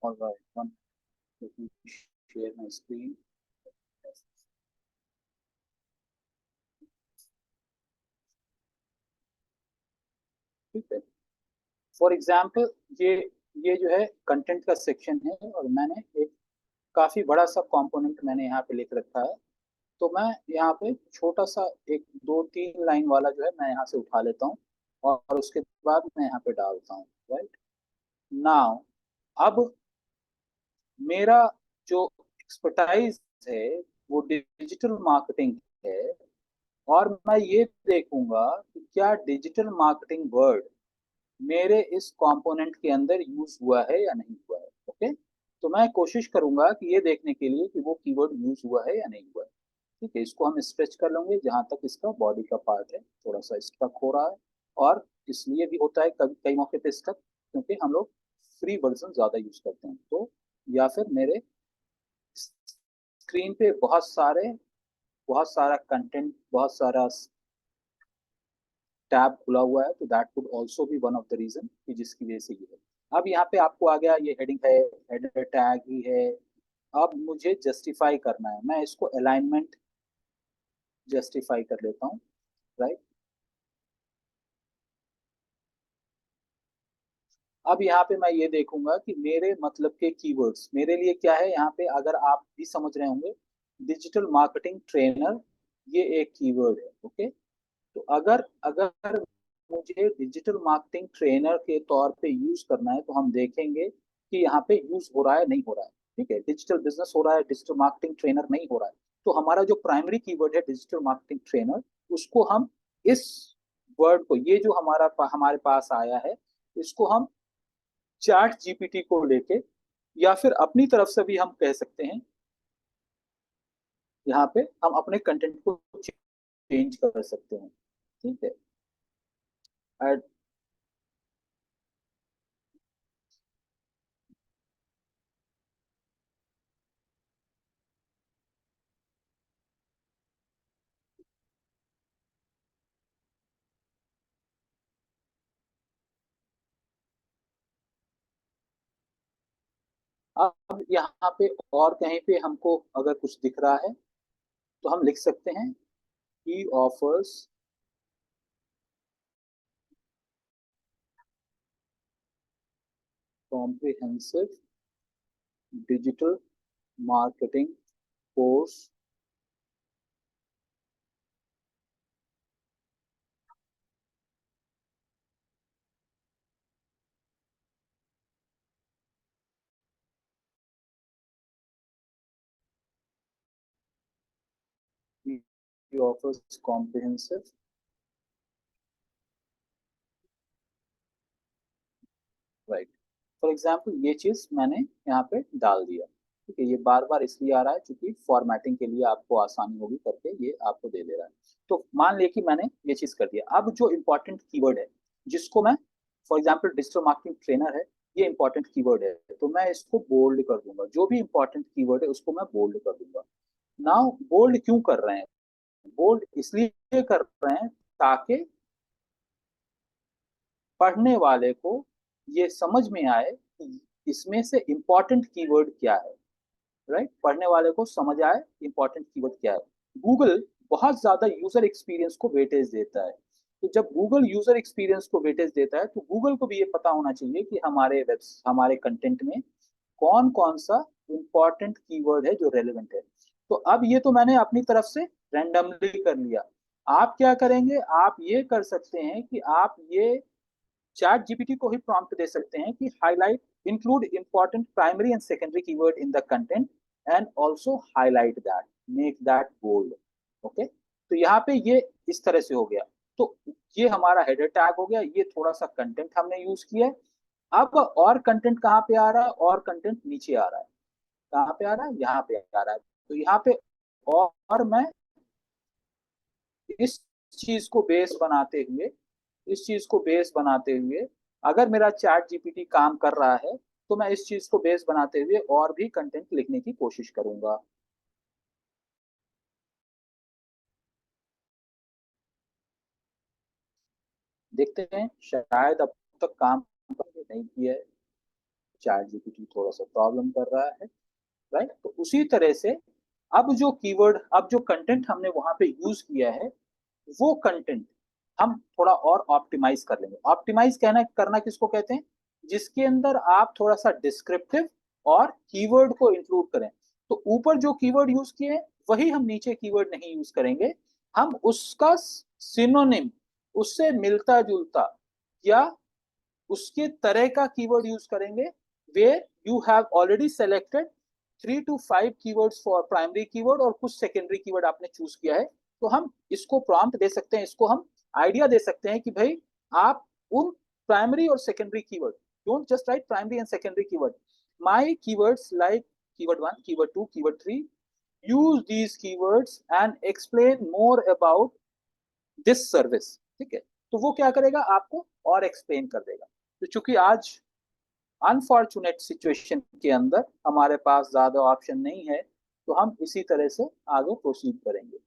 All right, let me share my screen. ठीक है, फॉर एग्जाम्पल ये जो है कंटेंट का सेक्शन है और मैंने एक काफी बड़ा सा कंपोनेंट मैंने यहाँ पे लिख रखा है। तो मैं यहाँ पे छोटा सा एक 2-3 लाइन वाला जो है मैं यहाँ से उठा लेता हूँ और उसके बाद मैं यहाँ पे डालता हूँ। राइट नाउ, अब मेरा जो एक्सपर्टाइज है वो डिजिटल मार्केटिंग है और मैं ये देखूंगा कि क्या डिजिटल मार्केटिंग वर्ड मेरे इस कंपोनेंट के अंदर यूज हुआ है या नहीं हुआ है। ओके, तो मैं कोशिश करूंगा कि ये देखने के लिए कि वो कीवर्ड यूज हुआ है या नहीं हुआ है। ठीक है, इसको हम स्ट्रेच कर लेंगे जहां तक इसका बॉडी का पार्ट है थोड़ा सा स्टक हो रहा है। और इसलिए भी होता है कभी कई मौके पे स्टक, क्योंकि हम लोग फ्री वर्जन ज्यादा यूज करते हैं। तो या फिर मेरे स्क्रीन पे बहुत सारा कंटेंट, बहुत सारा टैब खुला हुआ है, तो that could also be one of the reason कि जिसकी वजह से ये है। अब यहाँ पे आपको आ गया, ये हेडिंग है, हेडर टैग ही है। अब मुझे जस्टिफाई करना है, मैं इसको अलाइनमेंट जस्टिफाई कर लेता हूँ। राइट, अब यहाँ पे मैं ये देखूंगा कि मेरे मतलब के कीवर्ड्स मेरे लिए क्या है। यहाँ पे अगर आप भी समझ रहे होंगे, डिजिटल मार्केटिंग ट्रेनर ये एक कीवर्ड है। ओके, तो अगर अगर मुझे डिजिटल मार्केटिंग ट्रेनर के तौर पे यूज करना है तो हम देखेंगे कि यहाँ पे यूज हो रहा है नहीं हो रहा है। ठीक है, डिजिटल बिजनेस हो रहा है, डिजिटल मार्केटिंग ट्रेनर नहीं हो रहा है। तो हमारा जो प्राइमरी कीवर्ड है डिजिटल मार्केटिंग ट्रेनर, उसको हम इस वर्ड को, ये जो हमारे पास आया है, इसको हम चैट जीपीटी को लेके या फिर अपनी तरफ से भी हम कह सकते हैं, यहाँ पे हम अपने कंटेंट को चेंज कर सकते हैं। ठीक है, Add- अब यहाँ पे और कहीं पे हमको अगर कुछ दिख रहा है तो हम लिख सकते हैं, he offers comprehensive digital marketing course he offers comprehensive। Right, for example ये चीज मैंने यहाँ पे डाल दिया। ठीक है, ये बार बार इसलिए आ रहा है क्योंकि फॉर्मेटिंग के लिए आपको आसानी होगी करके ये आपको दे दे रहा है। तो मान लिया कि मैंने ये चीज कर दिया। अब जो इंपॉर्टेंट कीवर्ड है जिसको मैं, for example digital marketing trainer है, ये इंपॉर्टेंट कीवर्ड है, तो मैं इसको बोल्ड कर दूंगा। जो भी इंपॉर्टेंट कीवर्ड है उसको मैं बोल्ड कर दूंगा। नाउ बोल्ड क्यों कर रहे हैं? बोल्ड इसलिए कर रहे हैं ताकि पढ़ने वाले को ये समझ में आए कि इसमें से इंपॉर्टेंट कीवर्ड क्या है। राइट, पढ़ने वाले को समझ आए इंपॉर्टेंट कीवर्ड क्या है। गूगल बहुत ज्यादा यूजर एक्सपीरियंस को वेटेज देता है। तो जब गूगल यूजर एक्सपीरियंस को वेटेज देता है तो गूगल को भी ये पता होना चाहिए कि हमारे कंटेंट में कौन कौन सा इंपॉर्टेंट कीवर्ड है जो रेलेवेंट है। तो अब ये तो मैंने अपनी तरफ से रैंडमली कर लिया। आप क्या करेंगे, आप ये कर सकते हैं कि आप ये चैट जीपीटी को ही प्रॉम्प्ट दे सकते हैं कि highlight include important primary and secondary keyword in the content and also highlight that, make that bold. Okay, तो यहाँ पे ये इस तरह से हो गया। तो ये हमारा हेडर टैग हो गया, ये थोड़ा सा कंटेंट हमने यूज किया है। अब और कंटेंट कहाँ पे आ रहा है? और कंटेंट नीचे आ रहा है। कहाँ पे आ रहा है? यहाँ पे आ रहा है। तो यहाँ पे और मैं इस चीज को बेस बनाते हुए, इस चीज को बेस बनाते हुए अगर मेरा चैट जीपीटी काम कर रहा है तो मैं इस चीज को बेस बनाते हुए और भी कंटेंट लिखने की कोशिश करूंगा। देखते हैं, शायद अब तक काम नहीं किया है। चैट जीपीटी थोड़ा सा प्रॉब्लम कर रहा है, राइट। तो उसी तरह से अब जो कीवर्ड, अब जो कंटेंट हमने वहां पे यूज किया है, वो कंटेंट हम थोड़ा और ऑप्टिमाइज कर लेंगे। ऑप्टिमाइज करना किसको कहते हैं? जिसके अंदर आप थोड़ा सा डिस्क्रिप्टिव और कीवर्ड को इंक्लूड करें। तो ऊपर जो कीवर्ड यूज किए हैं वही हम नीचे कीवर्ड नहीं यूज करेंगे, हम उसका सिनोनिम, उससे मिलता जुलता या उसके तरह का कीवर्ड यूज करेंगे, where you have already selected 3 to 5 keywords for primary keyword और कुछ सेकेंडरी कीवर्ड आपने चूज किया है। तो हम इसको प्रॉम्प्ट दे सकते हैं, इसको हम आइडिया दे सकते हैं कि भाई आप उन प्राइमरी और secondary keyword, don't just right primary and secondary keyword, my keywords like keyword 1, keyword 2, keyword 3, use these keywords and explain more about this service। ठीक है, तो वो क्या करेगा, आपको और एक्सप्लेन कर देगा। तो चूंकि आज अनफॉर्चुनेट सिचुएशन के अंदर हमारे पास ज्यादा ऑप्शन नहीं है, तो हम इसी तरह से आगे प्रोसीड करेंगे।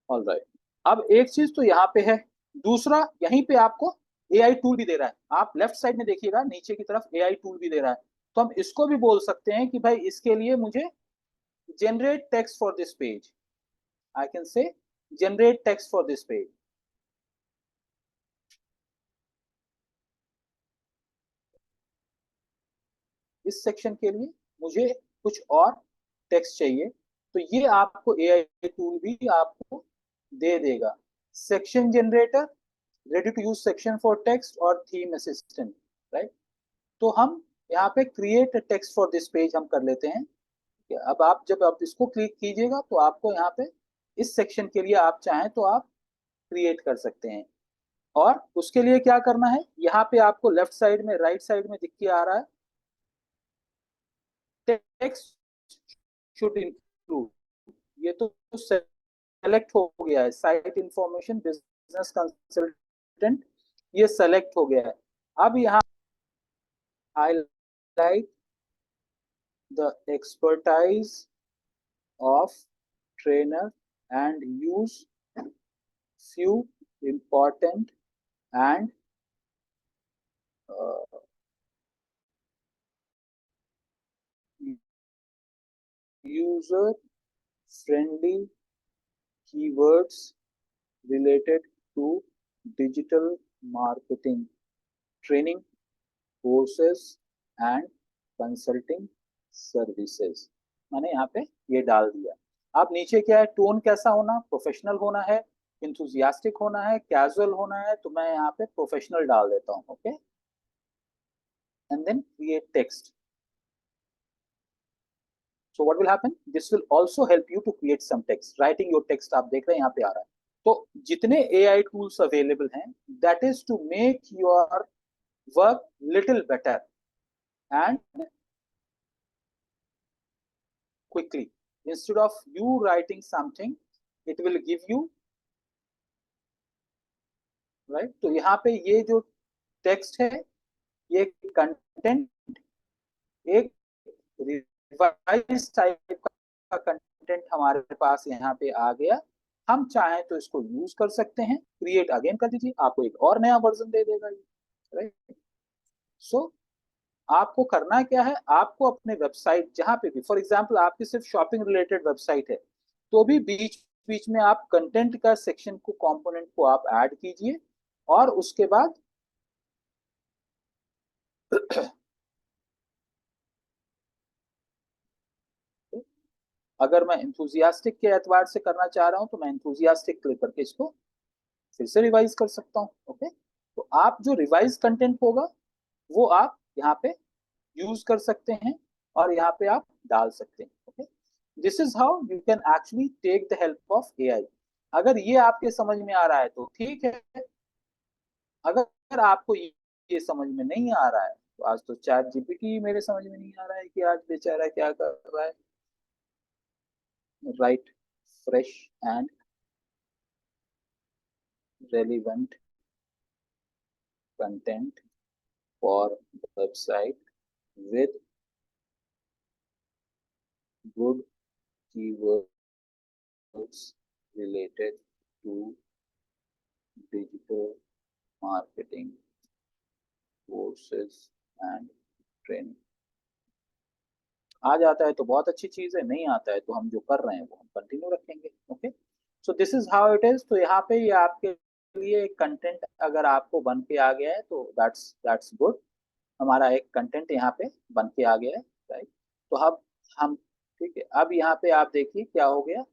ऑलराइट, अब एक चीज तो यहाँ पे है, दूसरा यहीं पे आपको एआई टूल भी दे रहा है। आप लेफ्ट साइड में देखिएगा नीचे की तरफ एआई टूल भी दे रहा है। तो हम इसको भी बोल सकते हैं कि भाई इसके लिए मुझे generate text for this page, I can say generate text for this page. इस सेक्शन के लिए मुझे कुछ और टेक्स्ट चाहिए, तो ये आपको एआई टूल भी आपको दे देगा। Section generator, ready to use section for text और थीम असिस्टेंट, राइट। तो हम यहाँ पे create text for this page हम कर लेते हैं। अब आप जब आप इसको क्लिक कीजिएगा तो आपको यहाँ पे इस सेक्शन के लिए आप चाहें तो आप क्रिएट कर सकते हैं। और उसके लिए क्या करना है, यहाँ पे आपको लेफ्ट साइड में, राइट साइड में दिख के आ रहा है टेक्स्ट शुड इंक्लूड, ये तो सेलेक्ट हो गया है। साइट इंफॉर्मेशन बिजनेस कंसल्टेंट, ये सेलेक्ट हो गया है। अब यहाँ highlight the expertise of trainer and use few important and user friendly keywords related to digital marketing training courses and consulting services। मैंने यहाँ पे ये डाल दिया। अब नीचे क्या है, टोन कैसा होना, प्रोफेशनल होना है, इंथुजियास्टिक होना है, कैजुअल होना है, तो मैं यहाँ पे प्रोफेशनल डाल देता हूँ। Okay, and then create text. So what will happen? This will also help you to create some text. Writing your text आप देख रहे हैं यहाँ पे आ रहा है। तो जितने AI tools अवेलेबल हैं, that is to make your work little better and quickly. Instead of you writing something, it will give you, right? तो यहाँ पे ये जो टेक्स्ट है, ये कंटेंट एक रिवाइज टाइप का कंटेंट हमारे पास यहाँ पे आ गया। हम चाहें तो इसको यूज कर सकते हैं, क्रिएट अगेन कर दीजिए, आपको एक और नया वर्जन दे देगा ये, राइट। सो आपको करना क्या है, आपको अपने वेबसाइट जहां पे भी, फॉर एग्जांपल आपकी सिर्फ शॉपिंग रिलेटेड वेबसाइट है, तो भी बीच बीच में आप कंटेंट का सेक्शन को, कंपोनेंट को आप ऐड कीजिए। और उसके बाद अगर मैं इंथुजियास्टिक के एतबार से करना चाह रहा हूं तो मैं इंथुजियास्टिक क्लिक करके इसको फिर से रिवाइज कर सकता हूं। ओके, तो आप जो रिवाइज कंटेंट होगा वो आप यहाँ पे यूज कर सकते हैं और यहाँ पे आप डाल सकते हैं। Okay, this is how you can actually take the help of AI. अगर ये आपके समझ में आ रहा है तो ठीक है, अगर आपको ये समझ में नहीं आ रहा है आज तो चैट जीपीटी मेरे समझ में नहीं आ रहा है कि आज बेचारा क्या कर रहा है। Right fresh and relevant content for website with good keywords related to digital marketing courses and training। आ जाता है तो बहुत अच्छी चीज है, नहीं आता है तो हम जो कर रहे हैं वो हम कंटिन्यू रखेंगे। Okay, so this is how it is. तो यहाँ पे ये आपके लिए एक कंटेंट अगर आपको बन के आ गया है तो दैट्स गुड। हमारा एक कंटेंट यहाँ पे बन के आ गया है, राइट। तो अब हम ठीक है, अब यहाँ पे आप देखिए क्या हो गया,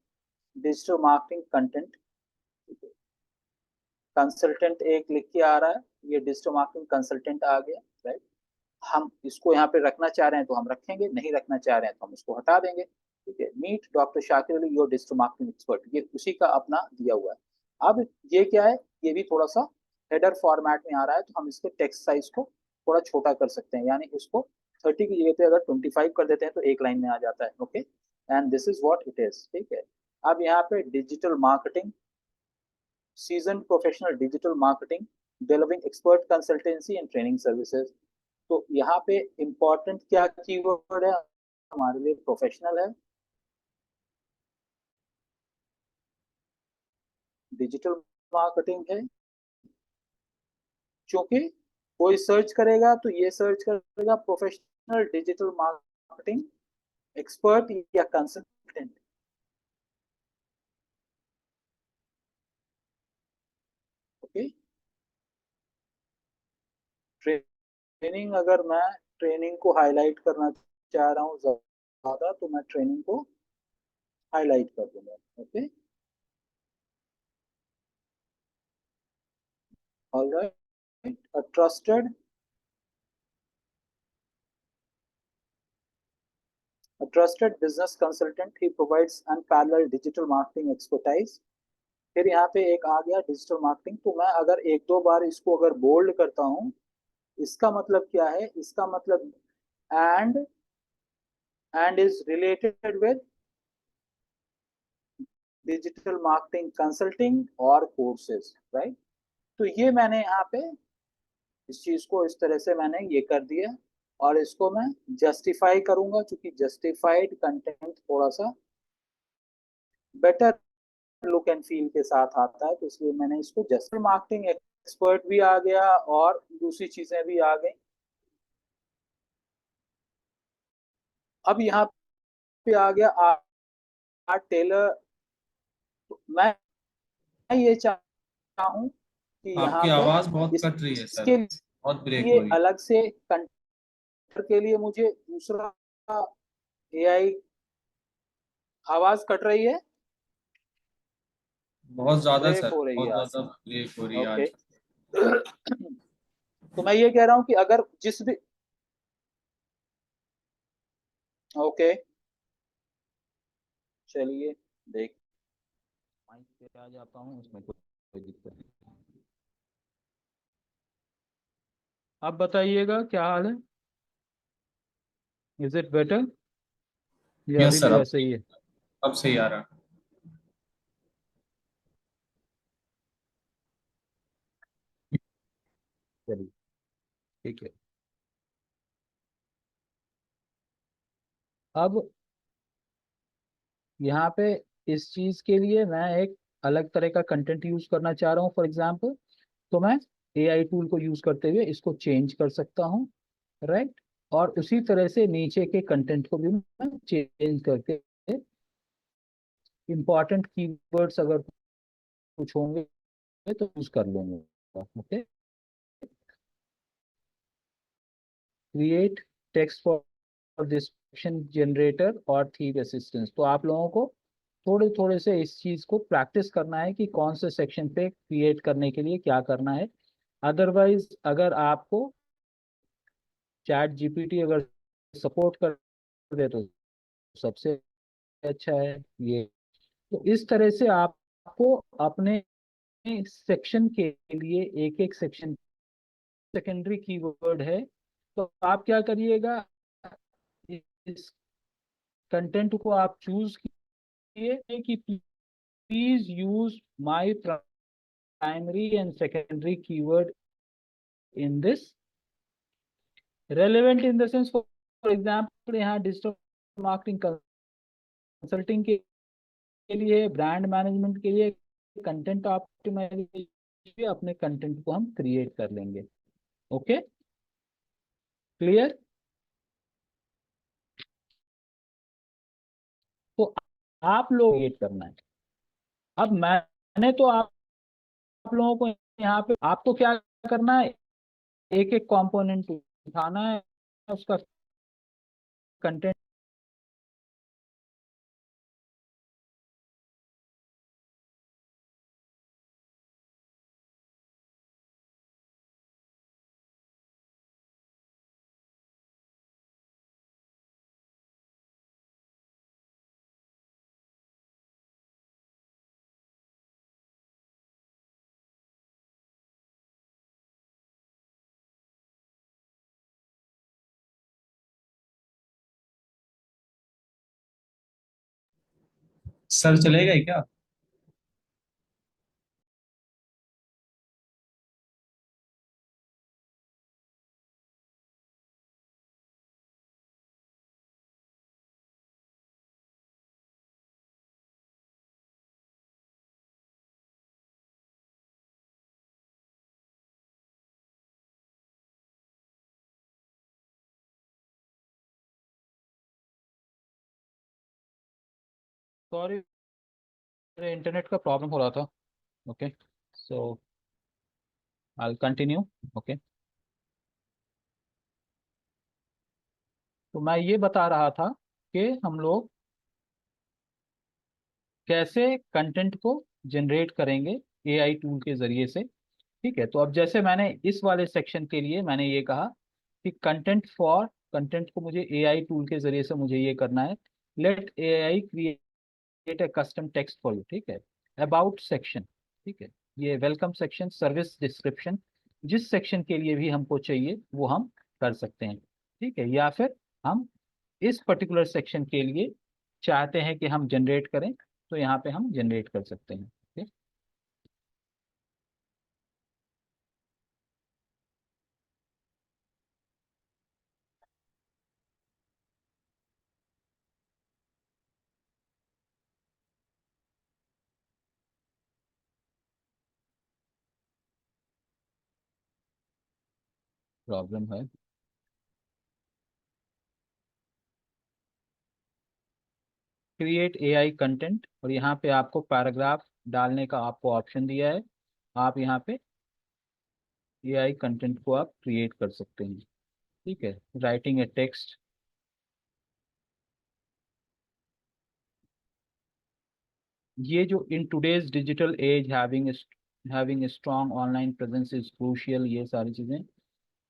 डिजिटल मार्केटिंग कंटेंट कंसल्टेंट एक लिख के आ रहा है, ये डिजिटल मार्केटिंग कंसल्टेंट आ गया, राइट। हम इसको यहाँ पे रखना चाह रहे हैं तो हम रखेंगे, नहीं रखना चाह रहे हैं तो हम इसको हटा देंगे। ठीक है, meet doctor Shakir Ali your digital marketing expert, ये उसी का अपना दिया हुआ है। अब ये क्या है, ये भी थोड़ा सा हेडर फॉर्मेट में आ रहा है तो हम इसके टेक्स्ट साइज को थोड़ा छोटा कर सकते हैं, यानी इसको 30 की जगह पे अगर 25 कर देते हैं तो एक लाइन में आ जाता है। Okay, and this is what it is. ठीक है, अब यहाँ पे digital marketing seasoned professional digital marketing delivering expert consultancy and training services। तो यहाँ पे इम्पोर्टेंट क्या कीवर्ड है हमारे लिए, प्रोफेशनल है, डिजिटल मार्केटिंग है। क्योंकि कोई सर्च करेगा तो ये सर्च करेगा प्रोफेशनल डिजिटल मार्केटिंग एक्सपर्ट या कंसल्टेंट। ओके, ट्रेनिंग, अगर मैं ट्रेनिंग को हाईलाइट करना चाह रहा हूँ ज्यादा तो मैं ट्रेनिंग को हाईलाइट कर दूंगा। Okay, all right, a trusted business consultant, he provides unparalleled digital marketing expertise। फिर यहाँ पे एक आ गया डिजिटल मार्केटिंग, तो मैं अगर एक दो बार इसको अगर बोल्ड करता हूँ, इसका मतलब क्या है, इसका मतलब and is related with digital marketing consulting और कोर्सेज, राइट। तो ये मैंने यहाँ पे इस चीज को इस तरह से मैंने ये कर दिया, और इसको मैं जस्टिफाई करूंगा, क्योंकि जस्टिफाइड कंटेंट थोड़ा सा बेटर लुक एंड फील के साथ आता है, तो इसलिए मैंने इसको जस्ट मार्केटिंग एक्सपर्ट भी आ गया और दूसरी चीजें भी आ गई। अब यहाँ पे आ गया आर्ट टेलर। तो मैं ये चाहूँ कि यहाँ आपकी पे आवाज बहुत कट रही है सर, इसके बहुत ब्रेक हो लिए रही है। अलग से कंटेंट के लिए मुझे दूसरा एआई, आवाज कट रही है, बहुत ज्यादा ब्रेक सर, हो रही है बहुत आज। ज्यादा ब्रेक हो रही है ओके, आज। तो मैं ये कह रहा हूँ कि अगर जिस भी ओके, चलिए देख माइक पे आ जाता हूँ, उसमें कोई दिक्कत नहीं। अब बताइएगा क्या हाल है, इज इट बेटर या अभी यस भी सर, वैसे ही है? अब सही आ रहा है। चलिए ठीक है। अब यहाँ पे इस चीज के लिए मैं एक अलग तरह का कंटेंट यूज करना चाह रहा हूँ, फॉर एग्जांपल, तो मैं एआई टूल को यूज करते हुए इसको चेंज कर सकता हूँ, राइट। और उसी तरह से नीचे के कंटेंट को भी मैं चेंज करके इंपॉर्टेंट कीवर्ड्स अगर कुछ होंगे तो यूज कर लूंगा। Okay, create text for description generator और थीम असिस्टेंस। तो आप लोगों को थोड़े थोड़े से इस चीज को प्रैक्टिस करना है कि कौन से सेक्शन पे क्रिएट करने के लिए क्या करना है। अदरवाइज अगर आपको चैट जीपीटी अगर सपोर्ट कर दे तो सबसे अच्छा है ये। तो इस तरह से आपको अपने सेक्शन के लिए एक एक सेक्शन सेकेंडरी कीवर्ड है तो आप क्या करिएगा, इस कंटेंट को आप चूज कीजिए कि please use my primary and secondary keyword in this relevant in the sense, for example यहाँ डिजिटल मार्केटिंग कंसल्टिंग के लिए, ब्रांड मैनेजमेंट के लिए, कंटेंट ऑप्टिमाइजेशन, अपने कंटेंट को हम क्रिएट कर लेंगे। Okay, clear? तो आप लोग क्रिएट करना है। अब मैंने तो आप लोगों को यहाँ पे, आपको क्या करना है, एक एक कंपोनेंट उठाना है, उसका कंटेंट सर चलेगा ही क्या? सॉरी, मेरे इंटरनेट का प्रॉब्लम हो रहा था। Okay, so I continue. Okay, तो मैं ये बता रहा था कि हम लोग कैसे कंटेंट को जनरेट करेंगे एआई टूल के जरिए से। ठीक है, तो अब जैसे मैंने इस वाले सेक्शन के लिए मैंने ये कहा कि कंटेंट को मुझे एआई टूल के जरिए से मुझे ये करना है, let AI create a custom text for you. ठीक है, अबाउट सेक्शन, ठीक है, ये वेलकम सेक्शन, सर्विस डिस्क्रिप्शन, जिस सेक्शन के लिए भी हमको चाहिए वो हम कर सकते हैं। ठीक है, या फिर हम इस पर्टिकुलर सेक्शन के लिए चाहते हैं कि हम जनरेट करें, तो यहाँ पे हम जनरेट कर सकते हैं। ठीक, प्रॉब्लम है। क्रिएट एआई कंटेंट, और यहाँ पे आपको पैराग्राफ डालने का आपको ऑप्शन दिया है। आप यहाँ पे एआई कंटेंट को आप क्रिएट कर सकते हैं। ठीक है, राइटिंग ए टेक्स्ट, ये जो in today's digital age having strong online presence is crucial, ये सारी चीजें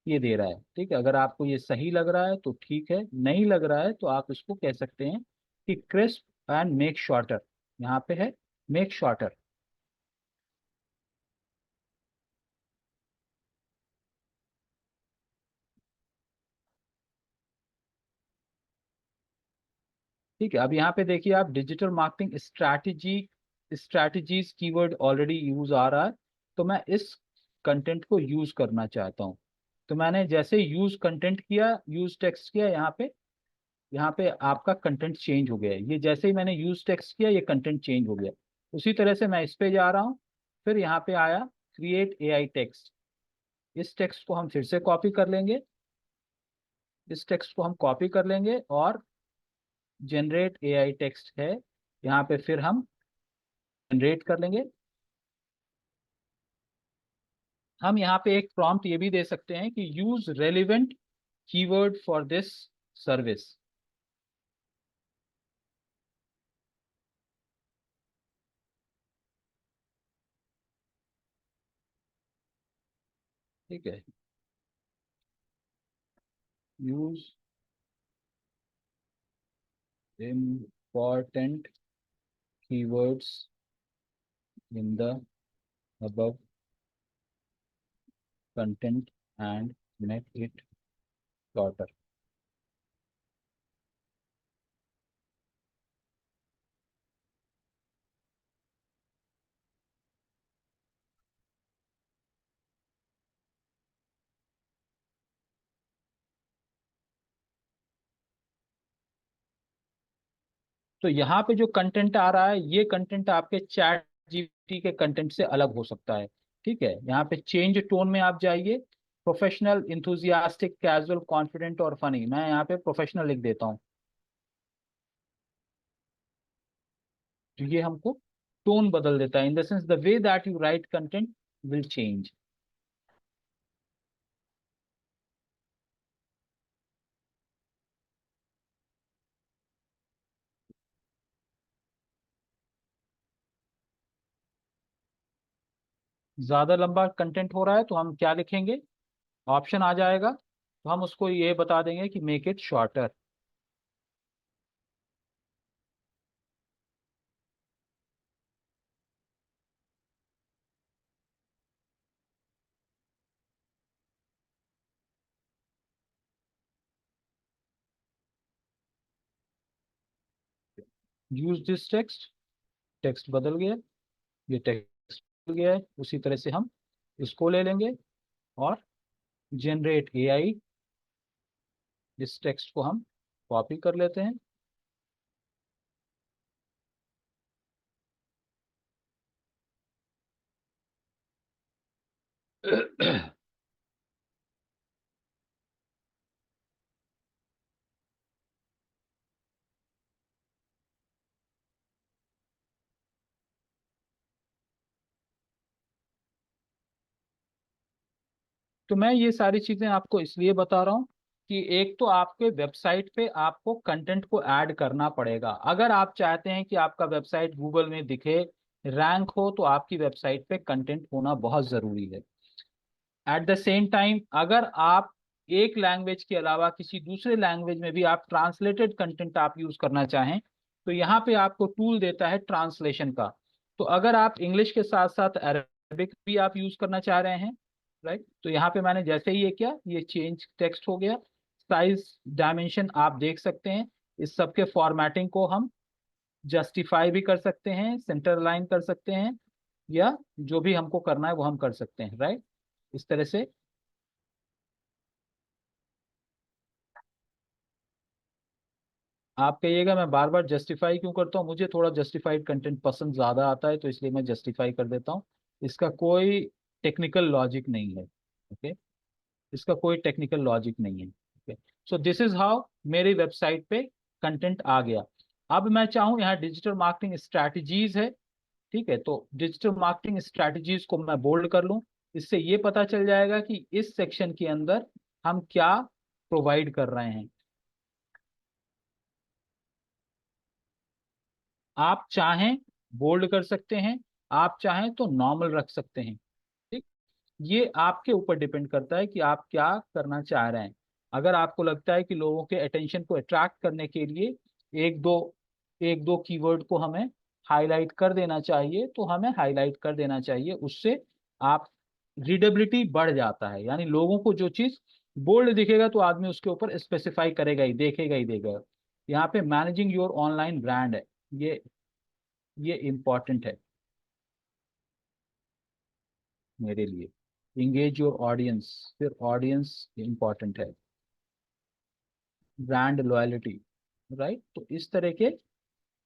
ये दे रहा है। ठीक है, अगर आपको ये सही लग रहा है तो ठीक है, नहीं लग रहा है तो आप इसको कह सकते हैं कि क्रिस्प एंड मेक शॉर्टर, यहाँ पे है मेक शॉर्टर। ठीक है, अब यहाँ पे देखिए आप, digital marketing strategies keyword already use आ रहा है, तो मैं इस कंटेंट को यूज करना चाहता हूँ। तो मैंने जैसे यूज कंटेंट किया, यूज टेक्स्ट किया, यहाँ पे आपका कंटेंट चेंज हो गया है। ये जैसे ही मैंने यूज टेक्स्ट किया, ये कंटेंट चेंज हो गया। उसी तरह से मैं इस पे जा रहा हूँ, फिर यहाँ पे आया क्रिएट एआई टेक्स्ट, इस टेक्स्ट को हम फिर से कॉपी कर लेंगे, इस टेक्स्ट को हम कॉपी कर लेंगे और जनरेट एआई टेक्स्ट है, यहाँ पे फिर हम जनरेट कर लेंगे। हम यहाँ पे एक प्रॉम्प्ट ये भी दे सकते हैं कि use relevant keyword for this service. ठीक है, use important keywords in the above content and make it shorter. तो यहाँ पे जो कंटेंट आ रहा है ये कंटेंट आपके चैट जीपीटी के कंटेंट से अलग हो सकता है। ठीक है, यहाँ पे चेंज टोन में आप जाइए, प्रोफेशनल, इंथुजियास्टिक, कैजुअल, कॉन्फिडेंट और फनी। मैं यहाँ पे प्रोफेशनल लिख देता हूँ, तो ये हमको टोन बदल देता है। In the sense the way that you right content will change. ज्यादा लंबा कंटेंट हो रहा है तो हम क्या लिखेंगे, ऑप्शन आ जाएगा, तो हम उसको ये बता देंगे कि make it shorter. Use this text, text बदल गया, ये टेक्स्ट बदल गया है। उसी तरह से हम इसको ले लेंगे और जनरेट एआई, इस टेक्स्ट को हम कॉपी कर लेते हैं। तो मैं ये सारी चीजें आपको इसलिए बता रहा हूँ कि एक तो आपके वेबसाइट पे आपको कंटेंट को ऐड करना पड़ेगा। अगर आप चाहते हैं कि आपका वेबसाइट गूगल में दिखे, रैंक हो, तो आपकी वेबसाइट पे कंटेंट होना बहुत जरूरी है। एट द सेम टाइम अगर आप एक लैंग्वेज के अलावा किसी दूसरे लैंग्वेज में भी आप ट्रांसलेटेड कंटेंट आप यूज करना चाहें, तो यहाँ पे आपको टूल देता है ट्रांसलेशन का। तो अगर आप इंग्लिश के साथ साथ अरबिक भी आप यूज करना चाह रहे हैं, राइट, तो यहाँ पे मैंने जैसे ही ये किया, ये चेंज टेक्स्ट हो गया। साइज डायमेंशन आप देख सकते हैं। इस सब के फॉर्मेटिंग को हम जस्टिफाई भी कर सकते हैं, सेंटर लाइन कर सकते हैं, या जो भी हमको करना है वो हम कर सकते हैं, राइट, इस तरह से। आप कहिएगा मैं बार बार जस्टिफाई क्यों करता हूँ, मुझे थोड़ा जस्टिफाइड कंटेंट पसंद ज्यादा आता है, तो इसलिए मैं जस्टिफाई कर देता हूँ। इसका कोई टेक्निकल लॉजिक नहीं है। ओके, इसका कोई टेक्निकल लॉजिक नहीं है। Okay, so this is how मेरी वेबसाइट पे कंटेंट आ गया। अब मैं चाहूँ, यहाँ डिजिटल मार्केटिंग स्ट्रैटेजीज है, ठीक है, तो डिजिटल मार्केटिंग स्ट्रैटेजीज को मैं बोल्ड कर लूँ। इससे ये पता चल जाएगा कि इस सेक्शन के अंदर हम क्या प्रोवाइड कर रहे हैं। आप चाहें बोल्ड कर सकते हैं, आप चाहें तो नॉर्मल रख सकते हैं। ठीक, ये आपके ऊपर डिपेंड करता है कि आप क्या करना चाह रहे हैं। अगर आपको लगता है कि लोगों के अटेंशन को अट्रैक्ट करने के लिए एक दो एक दो कीवर्ड को हमें हाईलाइट कर देना चाहिए, तो हमें हाईलाइट कर देना चाहिए। उससे आप रीडेबिलिटी बढ़ जाता है, यानी लोगों को जो चीज बोल्ड दिखेगा तो आदमी उसके ऊपर स्पेसिफाई करेगा ही, देखेगा ही देगा। यहाँ पे मैनेजिंग योर ऑनलाइन ब्रांड है, ये इम्पॉर्टेंट है मेरे लिए। इंगेज योर ऑडियंस, फिर ऑडियंस इम्पॉर्टेंट है, ब्रांड लॉयलिटी, राइट। तो इस तरह के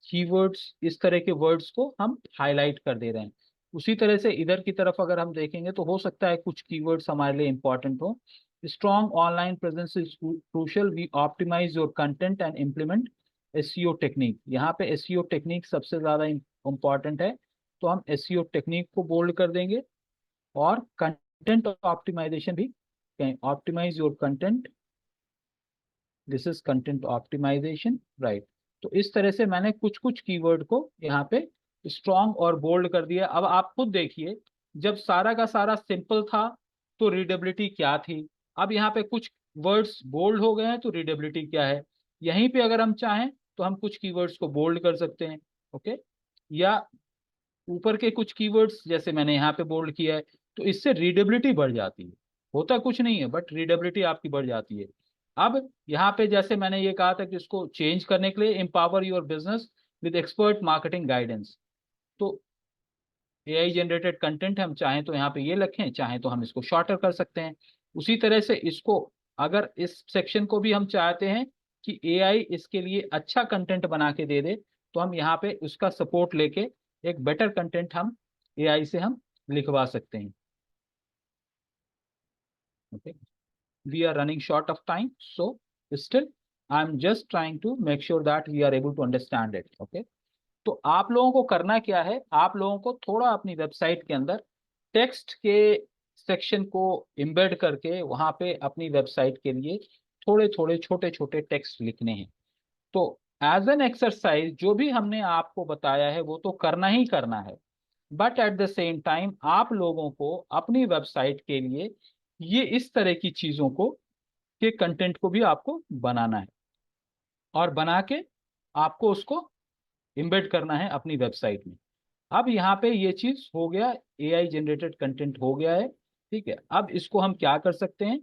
कीवर्ड्स, इस तरह के वर्ड्स को हम हाईलाइट कर दे रहे हैं। उसी तरह से इधर की तरफ अगर हम देखेंगे तो हो सकता है कुछ कीवर्ड्स हमारे लिए इंपॉर्टेंट हो। Strong online presence is crucial, we optimize your content and implement SEO technique. यहाँ पे एसईओ टेक्निक सबसे ज्यादा इंपॉर्टेंट है, तो हम एसईओ टेक्निक को बोल्ड कर देंगे। और कंटेंट ऑप्टिमाइजेशन भी, optimize your content, this is content optimization, right. तो इस तरह से मैंने कुछ कुछ कीवर्ड को यहाँ पे स्ट्रॉन्ग और बोल्ड कर दिया। अब आप खुद देखिए, जब सारा का सारा सिंपल था तो रीडेबिलिटी क्या थी, अब यहाँ पे कुछ वर्ड्स बोल्ड हो गए हैं तो रीडेबिलिटी क्या है। यहीं पे अगर हम चाहें तो हम कुछ कीवर्ड्स को बोल्ड कर सकते हैं, ओके, या ऊपर के कुछ कीवर्ड्स जैसे मैंने यहाँ पे बोल्ड किया है, तो इससे रीडेबिलिटी बढ़ जाती है। होता कुछ नहीं है, बट रीडेबिलिटी आपकी बढ़ जाती है। अब यहाँ पे जैसे मैंने ये कहा था कि इसको चेंज करने के लिए empower your business with expert marketing guidance, तो एआई जनरेटेड कंटेंट हम चाहें तो यहाँ पे ये लिखें, चाहें तो हम इसको शॉर्टर कर सकते हैं। उसी तरह से इसको, अगर इस सेक्शन को भी हम चाहते हैं कि एआई इसके लिए अच्छा कंटेंट बना के दे दे, तो हम यहाँ पे उसका सपोर्ट लेके एक बेटर कंटेंट हम एआई से हम लिखवा सकते हैं। Okay, we are running short of time, so still I'm just trying to make sure that we are able to understand it. Okay, तो आप लोगों को करना क्या है, आप लोगों को थोड़ा अपनी वेबसाइट के अंदर टेक्स्ट के सेक्शन को एम्बेड करके वहां पे अपनी वेबसाइट के लिए थोड़े थोड़े छोटे छोटे टेक्स्ट लिखने हैं। तो एज एन एक्सरसाइज जो भी हमने आपको बताया है वो तो करना ही करना है, but at the same time आप लोगों को अपनी वेबसाइट के लिए ये इस तरह की चीजों को के कंटेंट को भी आपको बनाना है और बना के आपको उसको एम्बेड करना है अपनी वेबसाइट में। अब यहाँ पे ये चीज हो गया, एआई जनरेटेड कंटेंट हो गया है, ठीक है। अब इसको हम क्या कर सकते हैं,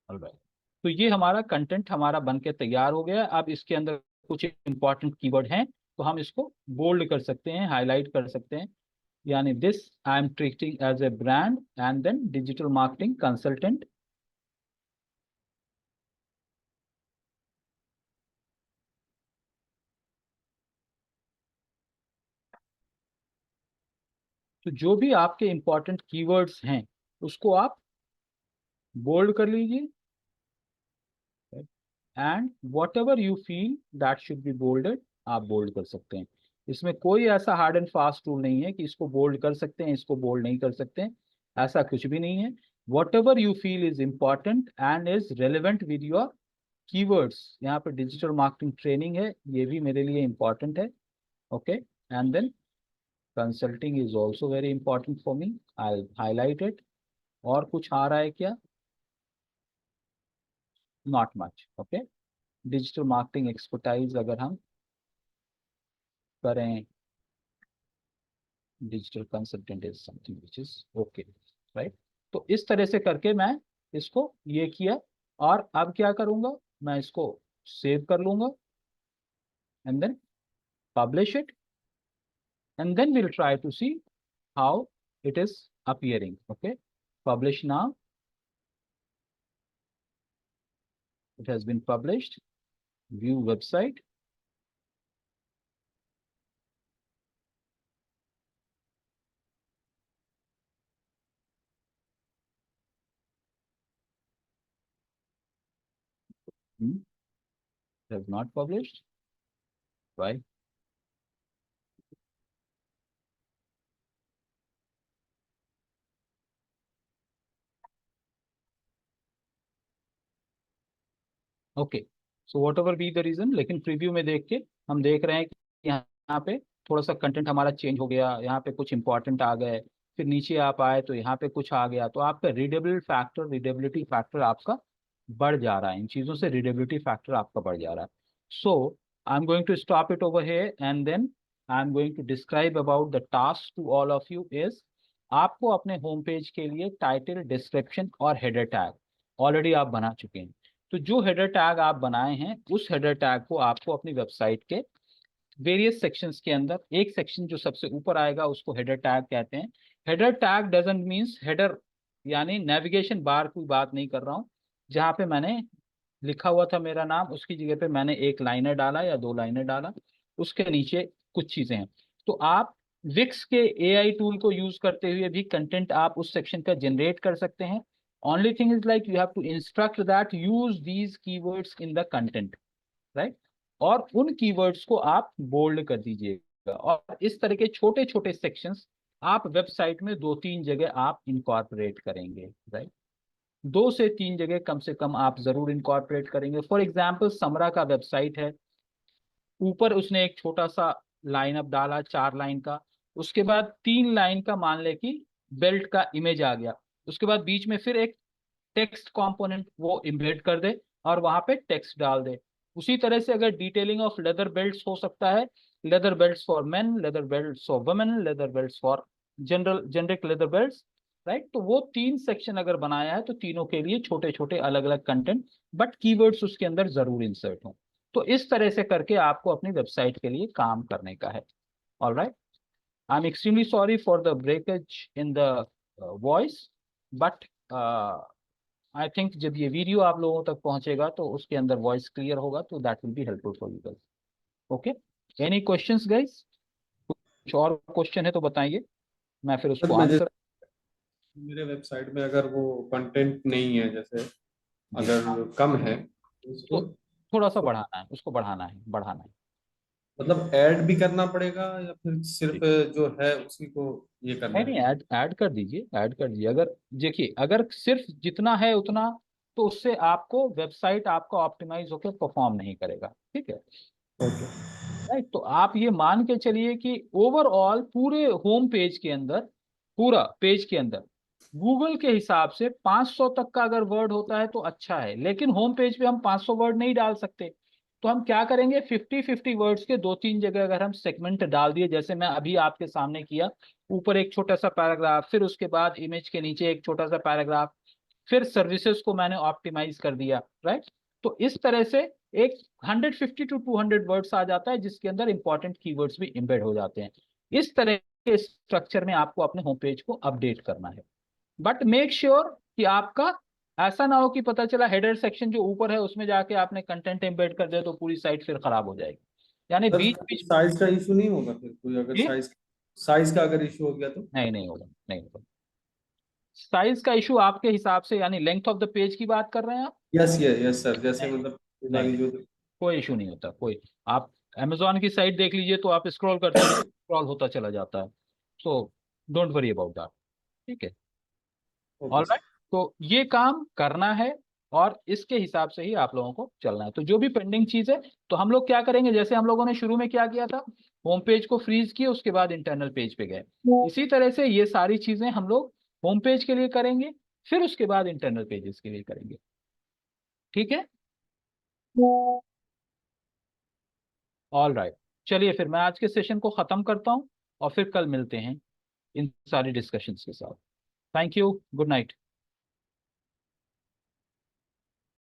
ऑलराइट, तो ये हमारा कंटेंट हमारा बन के तैयार हो गया। अब इसके अंदर कुछ इंपॉर्टेंट कीवर्ड हैं तो हम इसको बोल्ड कर सकते हैं, हाईलाइट कर सकते हैं। यानी this I am treating as a brand and then digital marketing consultant. तो जो भी आपके इंपॉर्टेंट कीवर्ड्स हैं उसको आप बोल्ड कर लीजिए, and whatever you feel that should be bolded आप बोल्ड कर सकते हैं। इसमें कोई ऐसा हार्ड एंड फास्ट रूल नहीं है कि इसको बोल्ड कर सकते हैं, इसको बोल्ड नहीं कर सकते हैं, ऐसा कुछ भी नहीं है। What ever you feel is important and is relevant with your keywords, यहाँ पे डिजिटल मार्केटिंग ट्रेनिंग है, ये भी मेरे लिए इंपॉर्टेंट है। Okay, and then consulting is also very important for me, I highlight it. और कुछ आ रहा है क्या, not much. Okay, digital marketing expertise अगर हम करें, digital consultant is something which is okay, right. तो इस तरह से करके मैं इसको ये किया, और अब क्या करूंगा, मैं इसको सेव कर लूंगा and then publish it, and then we'll try to see how it is appearing. Okay, publish now, it has been published, view website. It has not published. Why? Okay, so whatever be the reason, लेकिन preview में देख के हम देख रहे हैं कि यहाँ पे थोड़ा सा कंटेंट हमारा चेंज हो गया, यहाँ पे कुछ इंपॉर्टेंट आ गए, फिर नीचे आप आए तो यहाँ पे कुछ आ गया, तो आपका रीडेबिलिटी फैक्टर आपका बढ़ जा रहा है, इन चीज़ों से रीडेबिलिटी फैक्टर आपका बढ़ जा रहा है। So I am going to stop it over here and then I am going to describe about the task to all of you is, आपको अपने होम पेज के लिए टाइटल, डिस्क्रिप्शन और हेडर टैग ऑलरेडी आप बना चुके हैं। तो जो हेडर टैग आप बनाए हैं उस हेडर टैग को आपको अपनी वेबसाइट के वेरियस सेक्शंस के अंदर, एक सेक्शन जो सबसे ऊपर आएगा उसको हेडर टैग कहते हैं। Header tag doesn't means header यानी नेविगेशन बार की बात नहीं कर रहा हूँ, जहाँ पे मैंने लिखा हुआ था मेरा नाम, उसकी जगह पे मैंने एक लाइनर डाला या दो लाइनर डाला, उसके नीचे कुछ चीजें हैं। तो आप विक्स के एआई टूल को यूज करते हुए भी कंटेंट आप उस सेक्शन का जनरेट कर सकते हैं। Only thing is like you have to instruct that use these keywords in the content, right, और उन कीवर्ड्स को आप बोल्ड कर दीजिएगा। और इस तरह के छोटे छोटे सेक्शंस आप वेबसाइट में 2-3 जगह आप इनकॉर्पोरेट करेंगे, राइट, 2 से 3 जगह कम से कम आप जरूर इनकॉर्पोरेट करेंगे। फॉर एग्जाम्पल समरा का वेबसाइट है, ऊपर उसने एक छोटा सा लाइनअप डाला 4 लाइन का, उसके बाद 3 लाइन का मान ले कि बेल्ट का इमेज आ गया, उसके बाद बीच में फिर एक टेक्स्ट कंपोनेंट वो इम्बेड कर दे और वहां पे टेक्स्ट डाल दे। उसी तरह से अगर डिटेलिंग ऑफ लेदर बेल्ट्स हो सकता है, leather belts for men, leather belts for women, leather belts for generic leather belts, right. तो वो 3 सेक्शन अगर बनाया है तो तीनों के लिए छोटे छोटे अलग अलग कंटेंट, बट कीवर्ड्स उसके अंदर जरूर इंसर्ट हो। तो इस तरह से करके आपको अपनी वेबसाइट के लिए काम करने का है। Alright, I am extremely sorry for the breakage in the voice, but I think जब ये वीडियो आप लोगों तक पहुंचेगा तो उसके अंदर वॉइस क्लियर होगा, तो that will be helpful for you guys. Okay, any questions guys? कुछ और क्वेश्चन है तो बताइए, मैं फिर उसको आंसर। मेरे वेबसाइट में अगर वो कंटेंट नहीं है, जैसे अगर कम है उसको तो थोड़ा सा बढ़ाना है, उसको बढ़ाना है। मतलब ऐड भी करना पड़ेगा या फिर सिर्फ जो है उसी को ये करना नहीं, है? ऐड कर दीजिए, ऐड कर दीजिए। अगर देखिए, अगर सिर्फ जितना है उतना, तो उससे आपको वेबसाइट आपका ऑप्टिमाइज होकर परफॉर्म नहीं करेगा, ठीक है। ओके। राइट, तो आप ये मान के चलिए कि ओवरऑल पूरे होम पेज के अंदर, पूरा पेज के अंदर गूगल के हिसाब से 500 तक का अगर वर्ड होता है तो अच्छा है, लेकिन होम पेज पे हम 500 वर्ड नहीं डाल सकते। तो हम क्या करेंगे, 50-50 वर्ड्स के 2-3 जगह अगर हम सेगमेंट डाल दिए, जैसे मैं अभी आपके सामने किया, ऊपर एक छोटा सा पैराग्राफ, फिर उसके बाद इमेज के नीचे एक छोटा सा पैराग्राफ, फिर सर्विसेज को मैंने ऑप्टिमाइज कर दिया, राइट। तो इस तरह से एक 150 to 200 वर्ड्स आ जाता है, जिसके अंदर इंपॉर्टेंट कीवर्ड्स भी एम्बेड हो जाते हैं। इस तरह के स्ट्रक्चर में आपको अपने होम पेज को अपडेट करना है, बट मेक श्योर कि आपका ऐसा ना हो कि पता चला हेडर सेक्शन जो ऊपर है उसमें जाके आपने कंटेंट एम्बेड कर दिया तो पूरी साइट फिर खराब हो जाएगी। यानी बीच बीच साइज का इशू नहीं होगा फिर कोई? अगर जी? साइज का अगर इशू हो गया तो? नहीं होगा, नहीं होगा। साइज का इशू आपके हिसाब से, यानी लेंथ ऑफ द पेज की बात कर रहे हैं आप? यस यस यस सर, जैसे नहीं मतलब नहीं, जो कोई इशू नहीं होता कोई। आप Amazon की साइट देख लीजिए, तो आप स्क्रॉल करते रहिए, स्क्रॉल होता चला जाता है। So don't worry about that, ठीक है। ओके ऑलराइट, तो ये काम करना है और इसके हिसाब से ही आप लोगों को चलना है। तो जो भी पेंडिंग चीज है, तो हम लोग क्या करेंगे, जैसे हम लोगों ने शुरू में क्या किया था, होम पेज को फ्रीज किया, उसके बाद इंटरनल पेज पे गए। इसी तरह से ये सारी चीजें हम लोग होम पेज के लिए करेंगे, फिर उसके बाद इंटरनल पेजेस के लिए करेंगे, ठीक है। ऑल राइट, चलिए फिर मैं आज के सेशन को खत्म करता हूँ और फिर कल मिलते हैं इन सारी डिस्कशंस के साथ। Thank you, good night.